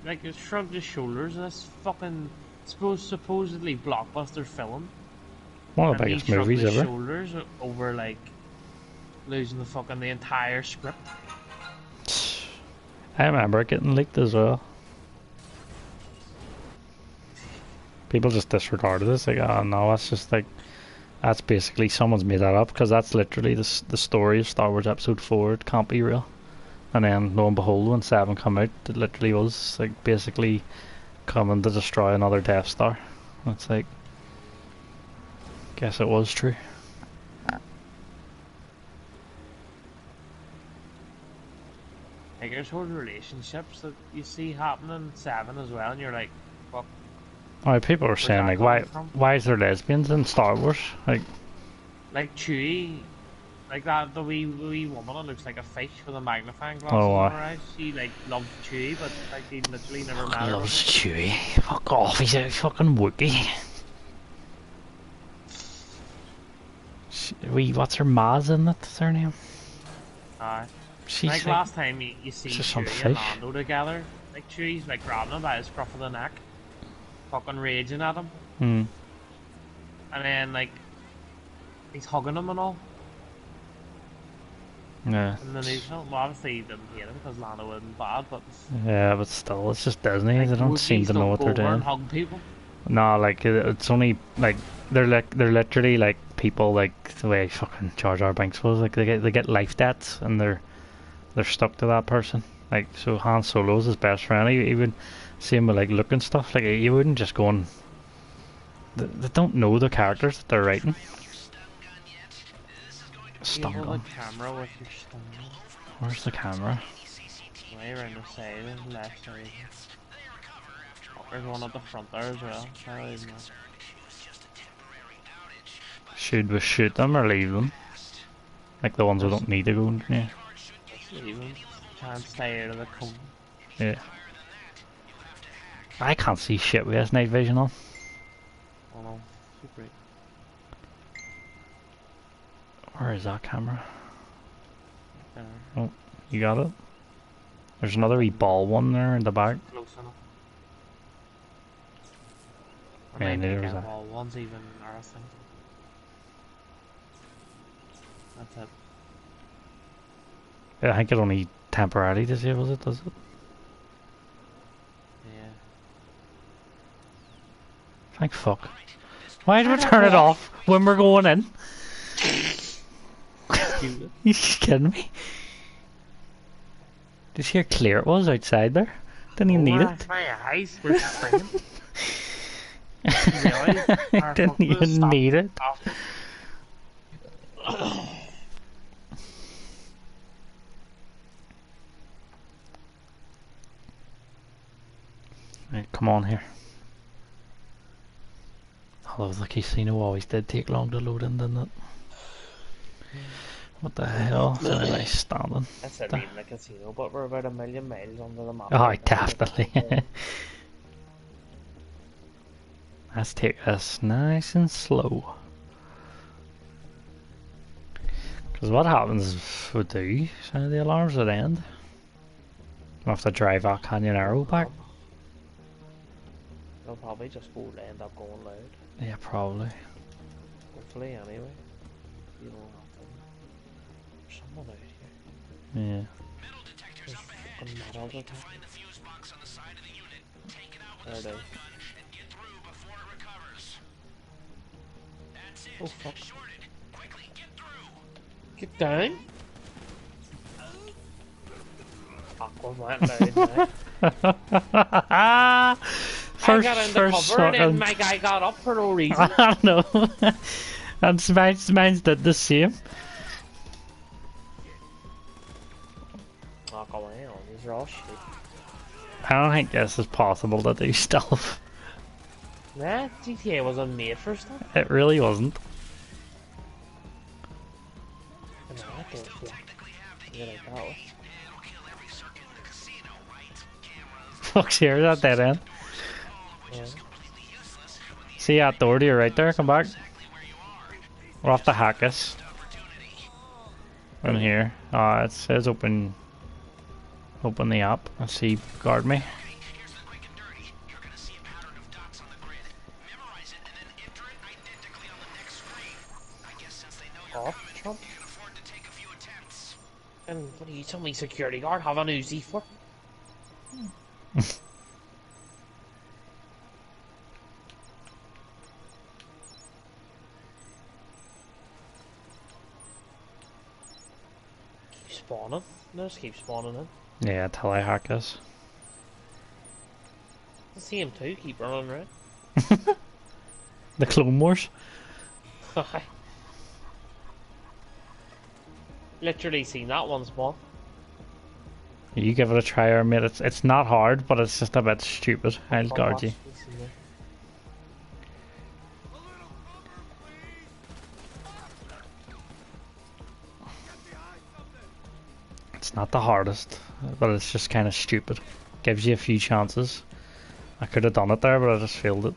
Like, he shrugged his shoulders and this fucking supposedly blockbuster film. One of the And he biggest shrugged movies his ever. shoulders over, like, losing the entire script. I remember it getting leaked as well. People just disregarded this. Like, oh no, that's just like, that's basically someone's made that up because that's literally the story of Star Wars Episode 4. It can't be real. And then lo and behold, when 7 come out, it literally was like basically coming to destroy another Death Star. It's like, guess it was true. Like, there's whole relationships that you see happening in 7 as well, and you're like, fuck. Alright, people are saying like, why is there lesbians in Star Wars? Like Chewie, like that the wee woman that looks like a fish with a magnifying glass Oh, on her eyes. She like loves Chewie, but like he literally never met her. Loves Chewie. Fuck off, he's a fucking Wookiee. What's her Maz in it? Is her name? She's like last time you see Chewie and Lando together, like Chewie's like grabbing him by the scruff of the neck, fucking raging at him. Hmm. And then like he's hugging him and all. Yeah. And then he's well, obviously he didn't hate him because Lando wasn't bad, but yeah, but still, it's just Disney. like, They don't seem to know what they're doing. And hug people. No, like it's only like they're literally like people like the way fucking Jar Jar Binks was. Like they get life debts and they're stuck to that person. Like so, Han Solo's his best friend. He would see him with like look and stuff. Like you wouldn't just go and they don't know the characters that they're writing. Stun gun. Camera with your stun gun. Where's the camera? Way around the side and left side. There's one at the front there as well. Should we shoot them or leave them? Like the ones we don't need to go in here. Leave them. Try and stay out of the cone. Yeah. I can't see shit with this night vision on. Oh no, super great. Where is that camera? Oh, you got it? There's another wee ball one there in the back. Close enough. Yeah, neither was that. Ball one's even embarrassing. That's it. Yeah, I think it only temporarily disables it, does it? Yeah. Thank fuck. Why did we turn it off when we're going in? You kidding me? Did you hear how clear it was outside there? Didn't even need it. My eyes were springing. Really? Didn't even need it. Right, come on here. Although the casino always did take long to load in, didn't it? What the hell? Is anybody standing? I said leaving the casino, but we're about 1,000,000 miles under the map. Oh, definitely. Let's take this nice and slow. Because what happens if we do sound the alarms at the end? We'll have to drive our Canyon Arrow back. They'll probably just end up going loud. Yeah, probably. Hopefully, anyway. You don't have to. There's someone out here. Yeah. There's fucking metal detector. There it is. Oh fuck. Get down. Fuck, was that loud now? I got under cover and then my guy got up for no reason. I know. And mine's did the same. Oh, come on, these are all shit. I don't think this is possible to do stuff. Nah, GTA wasn't made for stuff. It really wasn't. No, I don't feel you like that one. Fuck's here, that dead end. Yeah. See that door to your right there? Come back. We'll have to hack us. In here. It says open the app. Let's see, guard me. Oh, Trump. And what are you telling me, security guard? Have an Uzi for? Keep spawning. No, just keep spawning in. Yeah, till I hack us. I see him too. Keep running around. The Clone Wars. Literally seen that one spawn. You give it a try, or mate. It's not hard, but it's just a bit stupid. I'll guard you. It's not the hardest, but it's just kind of stupid. Gives you a few chances. I could have done it there, but I just failed it.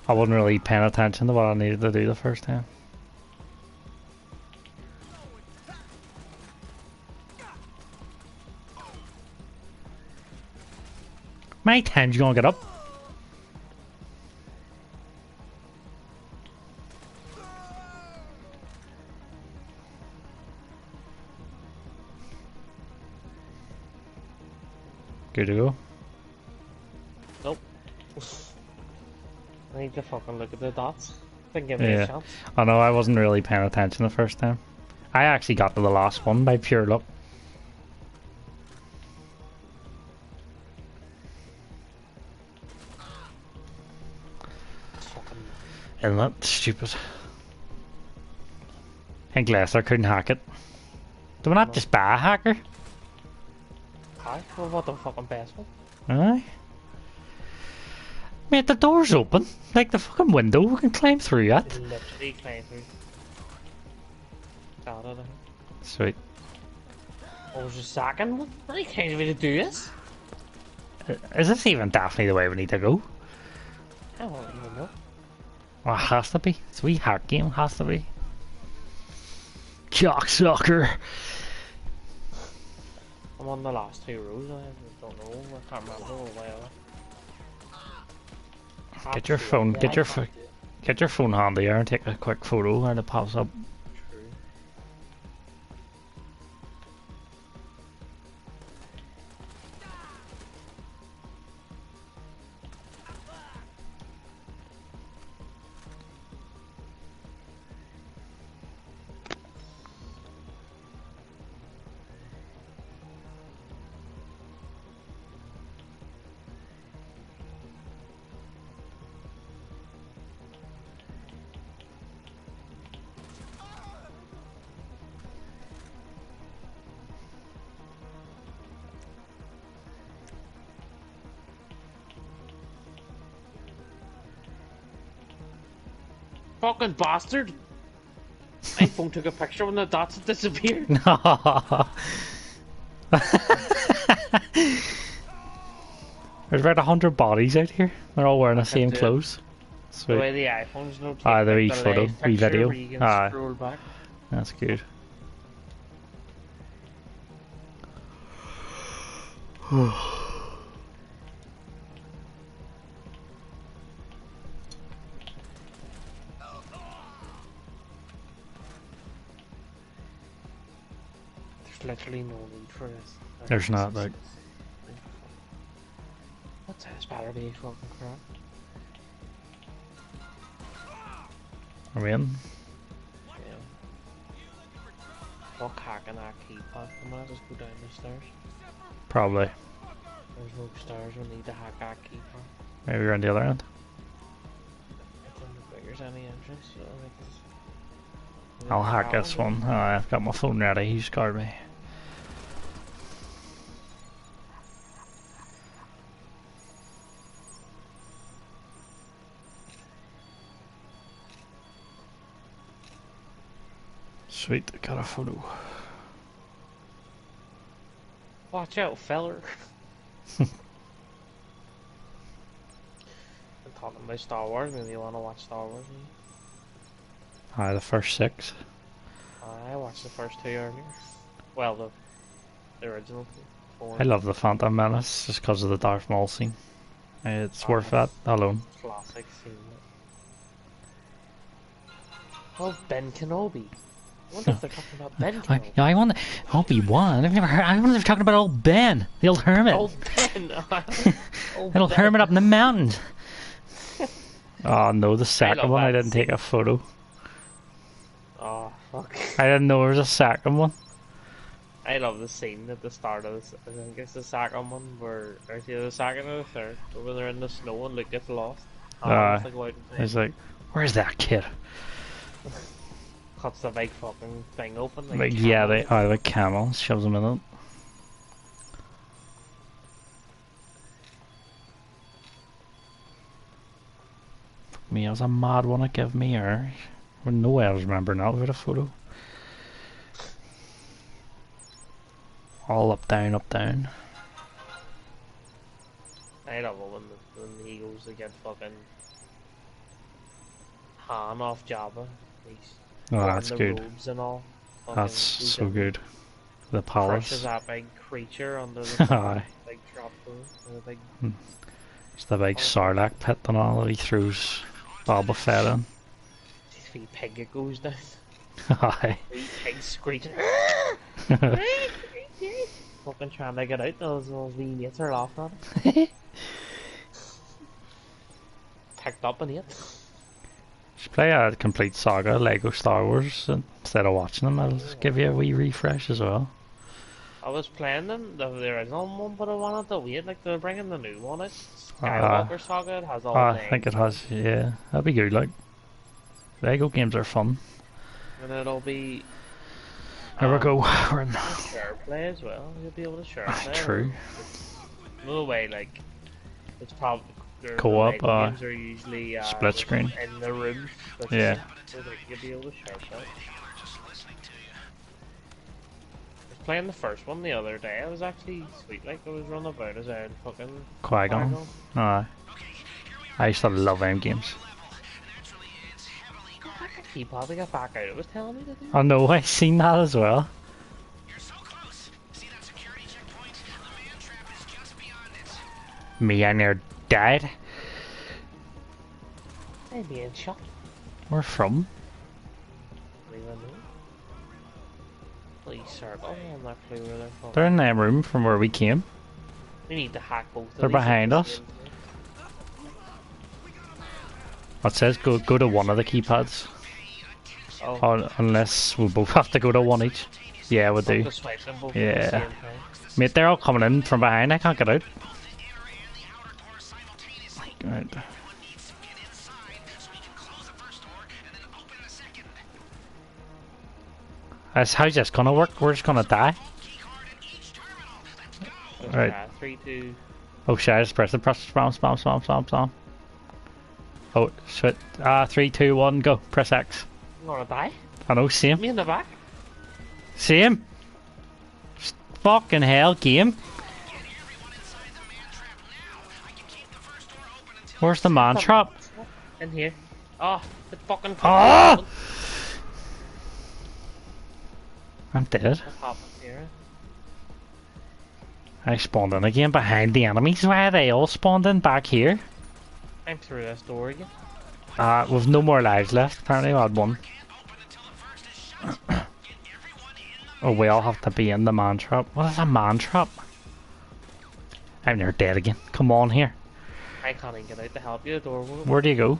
I wasn't really paying attention to what I needed to do the first time. How many times you gonna get up? Good to go. Nope. I need to fucking look at the dots. Didn't give me a chance. I know, I wasn't really paying attention the first time. I actually got to the last one by pure luck. Isn't that stupid? I think Lester couldn't hack it. Do we not just buy a hacker? Hi, well, what the fucking best one? Aye. Mate, the door's open. Like the fucking window, we can climb through that. Literally climb through. Got it. Sweet. What was the second one? How many times have we to do this? Is this even definitely the way we need to go? I don't even know. Well, it has to be. It's a wee hack game, has to be. Cocksucker. I'm on the last two rows, I don't know, I can't remember well. Get your phone, get your phone handy here and take a quick photo and it pops up. True. Fucking bastard! My phone took a picture when the dots had disappeared. There's about 100 bodies out here. They're all wearing the same clothes. Sweet. The way the iPhones don't take the wee the photo, live wee picture video. where you can scroll back. That's good. There's literally no need for this. There's not, like. What's this? Better be fucking crap. Are we in? Yeah. Fuck hacking that keypad. I'm gonna just go down the stairs. Probably. There's no stairs, we need to hack that keypad. Maybe we're on the other end. I don't think there's any entrance, so I think it's... I'll hack this one. I've got my phone ready. You scarred me. Sweet, got a photo. Watch out, feller. talking about Star Wars. Maybe you want to watch Star Wars. The first 6. I watched the first 2 earlier. Well, the original 4. I love the Phantom Menace just because of the Darth Maul scene. It's worth that alone. Classic scene. Oh, Ben Kenobi. I wonder if they're talking about Ben Kenobi. Yeah, I wonder. Obi-Wan. I've never heard. I wonder if they're talking about old Ben, the old hermit. Old Ben. Old hermit up in the mountains. Oh no, the second one. I didn't take a photo. Oh fuck. I didn't know there was a second one. I love the scene at the start of this. I think it's the second one where, or it's either the second or the third, when they're in the snow and Luke gets lost. It's like, where's that kid? Cuts the big fucking thing open. Like yeah, they are like camels, shoves them in it. Fuck me, I was a mad one to give me her. Well, no way I was remembering that with a photo. All up, down, up, down. I love it when he goes to get fucking Han off Jabba. He's That's the good. robes and all. That's so good. The palace. Crushes that big creature under the big trap door. Big... It's the big Sarlacc pit and all that he throws Boba Fett in. The pig that goes down. Aye. Pig screeching. Fucking trying to get out, those wee mates are laughing at it. Picked up in it. Just play a complete saga, Lego Star Wars, instead of watching them. I'll just give you a wee refresh as well. I was playing them, the original one, but I wanted to wait, like they're bringing the new one out. Skywalker Saga, it has all the I think it has, yeah. That'd be good, like. Lego games are fun. And it'll be... There we go, we're in... share play as well, you'll be able to share play. True. No way, like, it's probably... Co-op, games are usually split screen. In the room. Yeah. So like, you'll be able to share play. I was playing the first one the other day, it was actually sweet, like I was running about as a fucking Qui-Gon. Aye. I used to love them games. He probably got back out, it was telling me to do. I know, I seen that as well. You're so close. See that security checkpoint? The man trap is just beyond it. Me, I near died. I'm being shot. Where from? Please circle, I'm not clear where they're from. They're in that room from where we came. We need to hack both of They're these behind at the us. same time. It says go to one of the keypads. Oh. Unless we both have to go to one each. Yeah, we do. Just swipe them both at the Yeah. same time. Mate, they're all coming in from behind. I can't get out. Right. How's this gonna work? We're just gonna die. Right. 3, 2. Oh shit, I just press spam. Oh shit. 3, 2, 1, go. Press X. You wanna die? I know, same. Me in the back? Same. Fucking hell, game. Where's the man trap? In here. Oh, the fucking. Ah! I'm dead. Here. I spawned in again behind the enemies. Why are they all spawned in back here? I'm through this door again. We've no more lives left. Apparently I had one. Oh, we all have to be in the man trap. What is a man trap? I'm near dead again. Come on here. I can't even get out to help you. The door won't. Where do you go?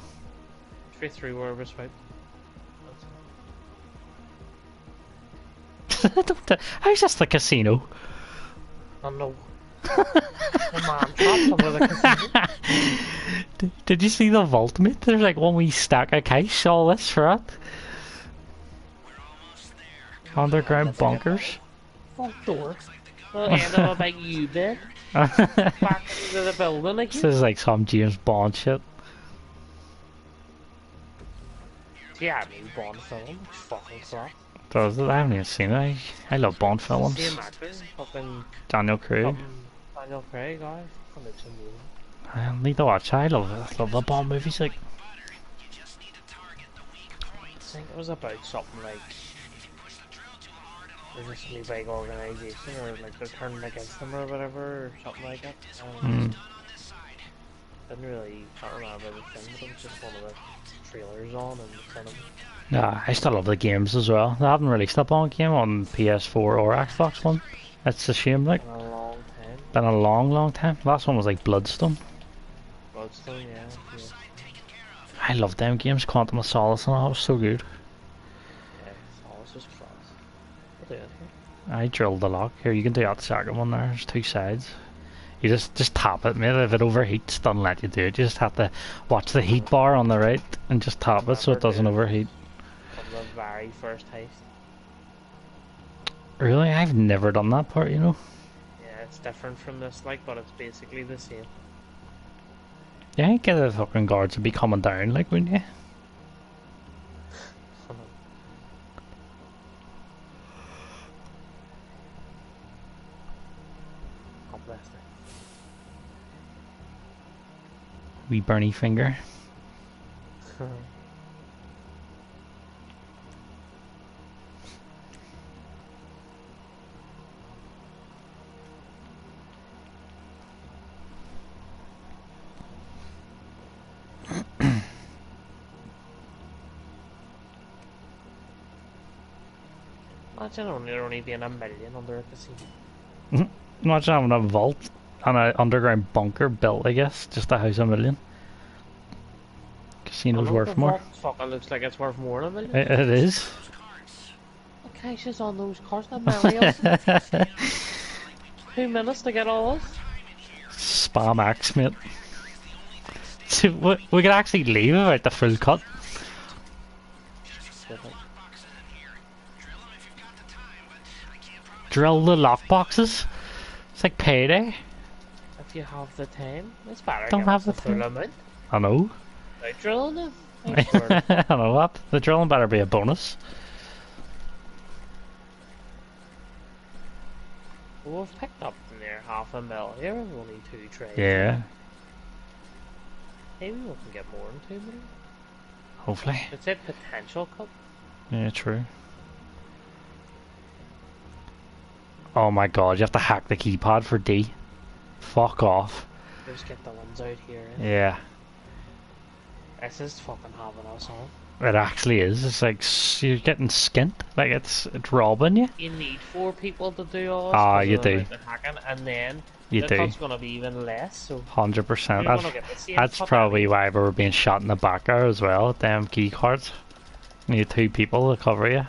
Straight through where we're swiped. How's this the casino? Oh no. The man trap over the casino. Did you see the vault, mate? There's like one wee stack of cash, all this for it. Underground bunkers. Front door. The end of a big U-bit. Back into the building again. This is like some James Bond shit. Yeah, I mean Bond film. Fucking crap. Does it? I haven't even seen it. I love Bond films. Same actor. Fucking Daniel Craig. Daniel Craig, guys. Fucking it's amazing. I need to watch. I love the Bond movies. Like, I think it was about something like there's this new big organisation, or like they're turning against them or whatever, or something like that. Didn't really, can't remember the thing, but it was just one of the trailers on and the cinema. nah, I still love the games as well. They haven't released a Bond game on PS4 or Xbox One. It's a shame. Like, Been a long time. been a long time. Last one was like Bloodstone. Bloodstone, yeah. I love them games. Quantum of Solace and all was so good. Yeah, Solace was class. We'll do it here. I drilled the lock. Here, you can do that second one there. There's two sides. You just tap it, mate. If it overheats, don't let you do it. You just have to watch the heat bar on the right and just tap it so it doesn't overheat. From the very first heist. Really? I've never done that part, you know? Yeah, it's different from this, like, but it's basically the same. Yeah, I get the fucking guards would be coming down, like, wouldn't you? God bless them. Wee Bernie finger. Imagine there only being a million under a casino. Imagine having a vault and an underground bunker built, I guess, just to house a million. Casino's worth more. Fucking looks like it's worth more than a million. It is. The cash is on those cards, not Mario. 2 minutes to get all this. Spam axe, mate. So we could actually leave without the full cut. Drill the lockboxes. It's like payday. If you have the time, it's better. Don't give have us the full time. amount. I know. Like drilling it. Thanks for it. I know that. The drilling better be a bonus. Well, we've picked up near $500,000 here with only 2 trades. Yeah. Maybe we can get more than 2 million. Hopefully. It said potential cut. Yeah, true. Oh my god, you have to hack the keypad for D. Fuck off. Just get the ones out here. Yeah. This is fucking having us on. It actually is. It's like you're getting skint. Like it's robbing you. You need 4 people to do all this. Ah, 'cause you of the do. amount of hacking, and then You the do. cut's gonna be even less. So 100%. you're gonna get the same That's cut probably why we were being shot in the back there as well. Damn key cards. Need 2 people to cover you.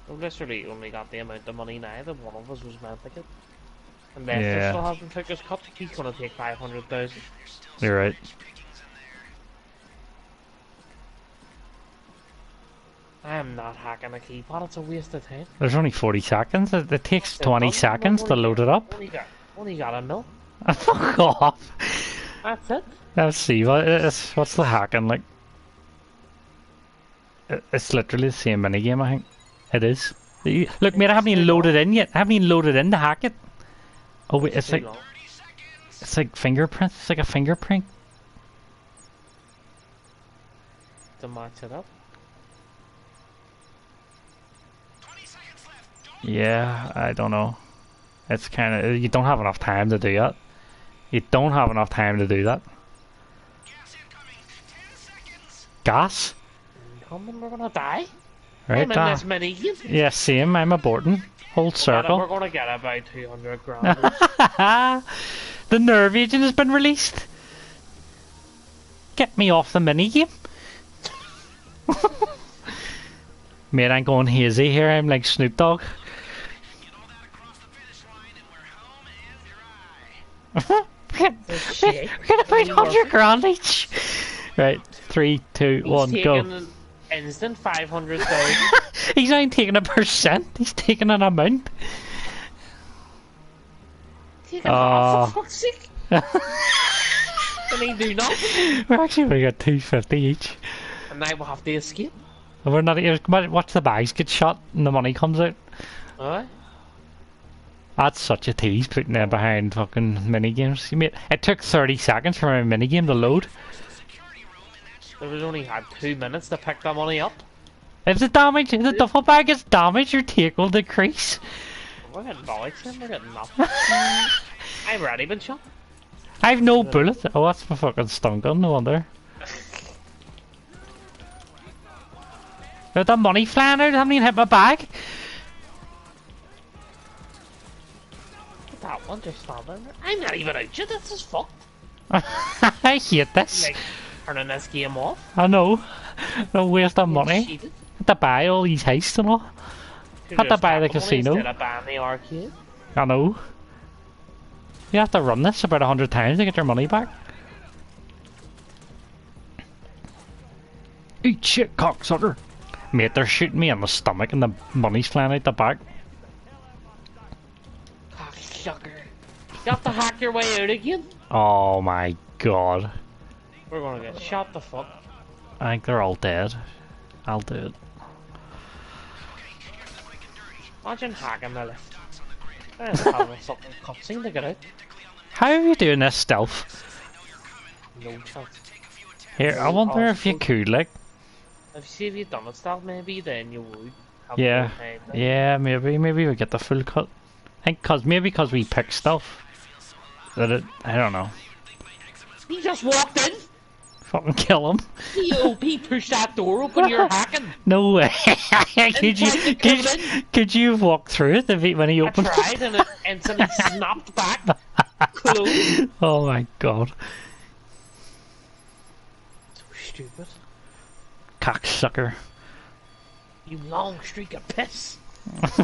We've literally only got the amount of money now that one of us was meant to get. And Lester Yeah. still hasn't took his cut. He's gonna take 500,000. You're right. I am not hacking a keypad. It's a waste of time. There's only 40 seconds. It takes 20 seconds to load it up. Only got a mil. Fuck off. That's it. Let's see. What's the hacking like? It's literally the same minigame, I think. It is. Look, mate, I haven't even loaded in yet. I haven't even loaded in to hack it. Oh wait, it's like fingerprints. It's like a fingerprint. To match it up. Yeah, I don't know. It's kind of you don't have enough time to do that. You don't have enough time to do that. Gas? Coming, we're gonna die. Right, I'm in this mini game. yeah, same. I'm aborting. Hold We're circle. gonna get about 200 grand. The nerve agent has been released. Get me off the minigame. Mate, I'm going hazy here. I'm like Snoop Dogg. We're getting about 100 grand each. Right, 3, 2, 1, He's go. taking an instant 500,000. He's not even taking a percent. He's taking an amount. Taking half, for fuck's sake. Can he do nothing? We're actually going to get 250 each. And now we'll have to escape. And we're not even. Watch the bags get shot and the money comes out. Alright. That's such a tease putting them behind fucking mini games. You made it took 30 seconds for my mini game to load. There was only had 2 minutes to pick that money up. If the damage, if the duffel bag is damaged, your take will decrease. We're getting bullets in, we're getting nothing. I've already been shot. I've no bullet. Oh, that's my fucking stun gun, no wonder. There's that money flying out, I haven't even hit my bag. That one just standing there. I'm not even out yet, this is fucked. I hate this. Like, turning this game off. I know. No waste of money. Cheated. Had to buy all these heists and all. Had to buy the casino. Instead of buying the arcade. I know. You have to run this about 100 times to get your money back. Eat shit, cocksucker. Mate, they're shooting me in the stomach and the money's flying out the back. Cocksucker. You have to hack your way out again. Oh my god. We're gonna get shot the fuck. I think they're all dead. I'll do it. Imagine hacking the lift. I don't have a fucking cutscene to get out. How are you doing this stealth? No chance. Here, I wonder if you could, like... If you'd done it stealth, maybe then you would. Have Yeah, more time, like. yeah, maybe we get the full cut. I think maybe because we pick stuff. That it, I don't know. He just walked in. Fucking kill him. He pushed that door open, you're hacking. No way. could you have walked through it when he I opened tried and it instantly snapped back. Closed. Oh my god. So stupid. Cocksucker. You long streak of piss.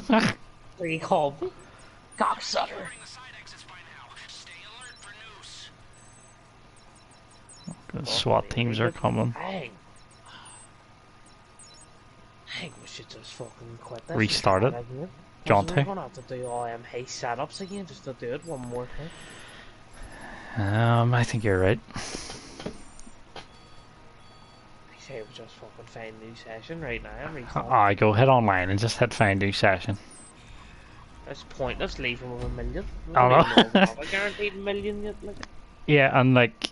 What do you call me? Cocksucker. The SWAT teams are coming. I think we should just fucking quit this. Restart it. We're gonna have to do all heist setups again just to do it one more time. I think you're right. I say we just fucking find a new session right now and restart. I go hit online and just hit find new session. It's pointless leaving with a million. I know. A guaranteed million yet, like. Yeah, and like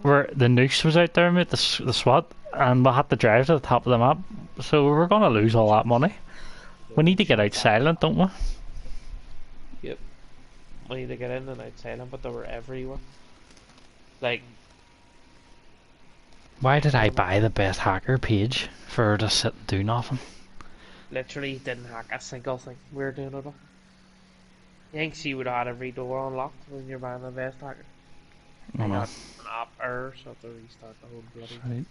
where the noose was out there, mate, the SWAT, and we had to drive to the top of the map, so we're gonna lose all that money. We need to get out silent, don't we? Yep. We need to get in and out silent, but they were everywhere. Like. Why did I buy the best hacker page for her to sit and do nothing? Literally didn't hack a single thing. We were doing it all. You think she would have had every door unlocked when you're buying the best hacker? I know. An app error, so I have to restart the whole bloody. Right.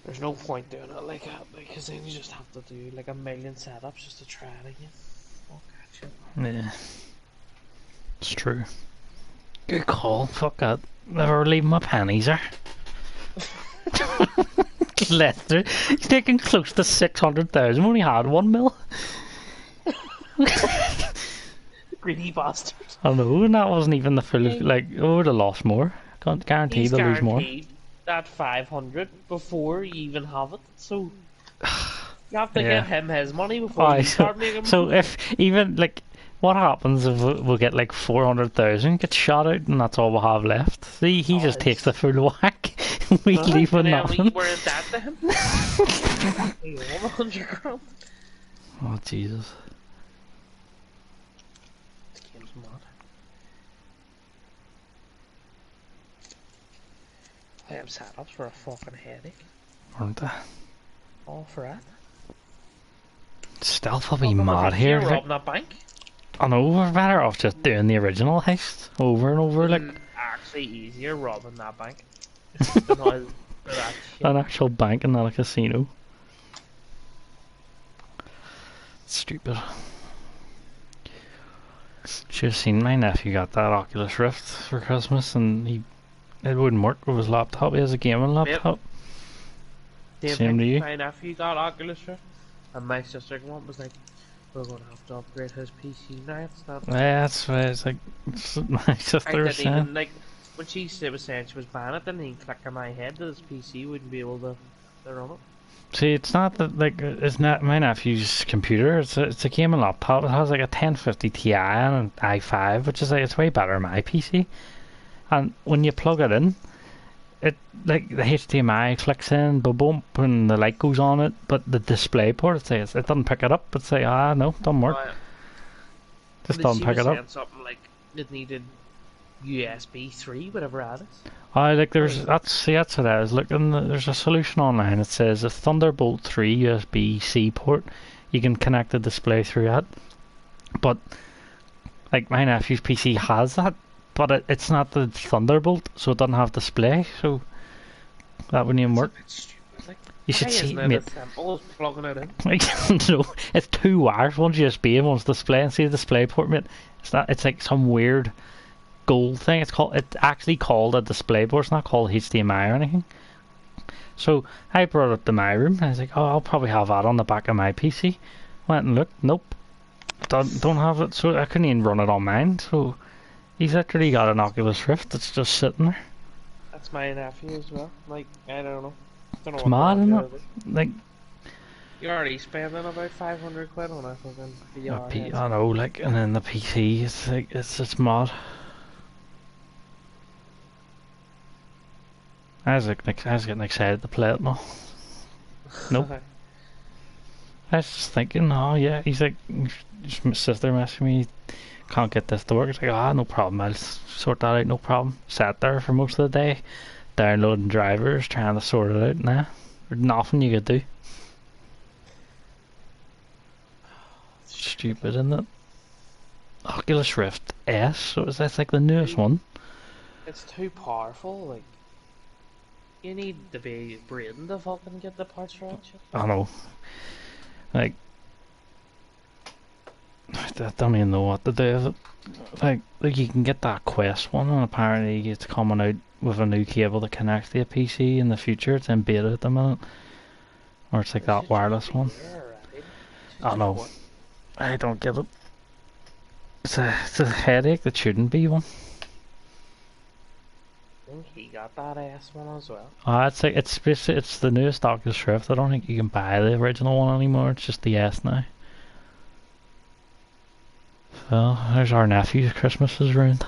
There's no point doing it like that, because then you just have to do like a million setups just to try it again. Fuck that shit. Yeah. It's true. Good call. Fuck that. Never leave my panties there. Lester, he's taking close to 600,000. Only had 1 mil. Greedy bastard. I know, and that wasn't even the full. Like, I would have lost more. Can't guarantee they'll lose more. That 500 before you even have it, so you have to get him his money before you start making. So if even like, what happens if we'll get like 400,000 gets shot out and that's all we'll have left? See, he just takes the full whack. We leave with nothing. We were in debt to him. 100 grand. Oh Jesus. This game's mad. I am setups for a fucking headache. Aren't they? All for it. Stealth will be mad here. You're robbing that bank. I know, we're better off just doing the original heist over and over, like. Actually easier robbing that bank. Than all that shit. An actual bank and not a casino. Stupid. Should have seen my nephew got that Oculus Rift for Christmas and it wouldn't work with his laptop. He has a gaming laptop. Same to you. My nephew got Oculus Rift and my sister was like, we're gonna have to upgrade his PC now. It's not. Yeah, that's why it's like my sister was saying. Even, like, when she was saying she was buying it, didn't even click in my head that his PC wouldn't be able to run it. See, it's not that like it's not my nephew's computer. It's a gaming laptop. It has like a 1050 Ti and an i5, which is like it's way better than my PC. And when you plug it in, it like the HDMI clicks in, boom, boom, and the light goes on it. But the display port, it says it doesn't pick it up. It say, no, doesn't work. Just doesn't She pick was it up. saying something like it needed USB 3, whatever that is. I like there's that's what I was looking. There's a solution online. It says a Thunderbolt 3 USB-C port. You can connect the display through that. But like my nephew's PC has that, but it's not the Thunderbolt, so it doesn't have display. So that wouldn't even work. Like, You should see, mate. As simple as plugging it in? Like, no, it's two wires. One's USB and one's display. And see the display port, mate. It's not. It's like some weird gold thing. It's actually called a display board. It's not called HDMI or anything. So I brought it to my room and I was like, oh, I'll probably have that on the back of my PC. Went and looked, nope, don't have it. So I couldn't even run it on mine. So he's literally got an Oculus Rift that's just sitting there. That's my nephew as well. Like, I don't know. It's mad, isn't it? Like, you're already spending about 500 quid on a fucking VR. I know, like, and then the PC, it's like it's mad. I was getting excited to play it now. Nope. I was just thinking, oh yeah, he's like, my sister messaged me, can't get this to work. It's like, no problem, I'll sort that out, no problem. Sat there for most of the day, downloading drivers, trying to sort it out. Nah, there's nothing you could do. Stupid, isn't it? Oculus Rift S, so that's like the newest one. It's too powerful, like. You need to be breathing to fucking get the parts for that shit. I know. Like, I don't even know what to do with it. Like you can get that Quest one, and apparently it's coming out with a new cable that connects to a PC in the future. It's in beta at the minute. Or it's like that wireless one. I know. I don't get it. It's a headache that shouldn't be one. I think he got that ass one as well. It's the newest Oculus Rift. I don't think you can buy the original one anymore. It's just the S now. Well, there's our nephew's Christmas is ruined.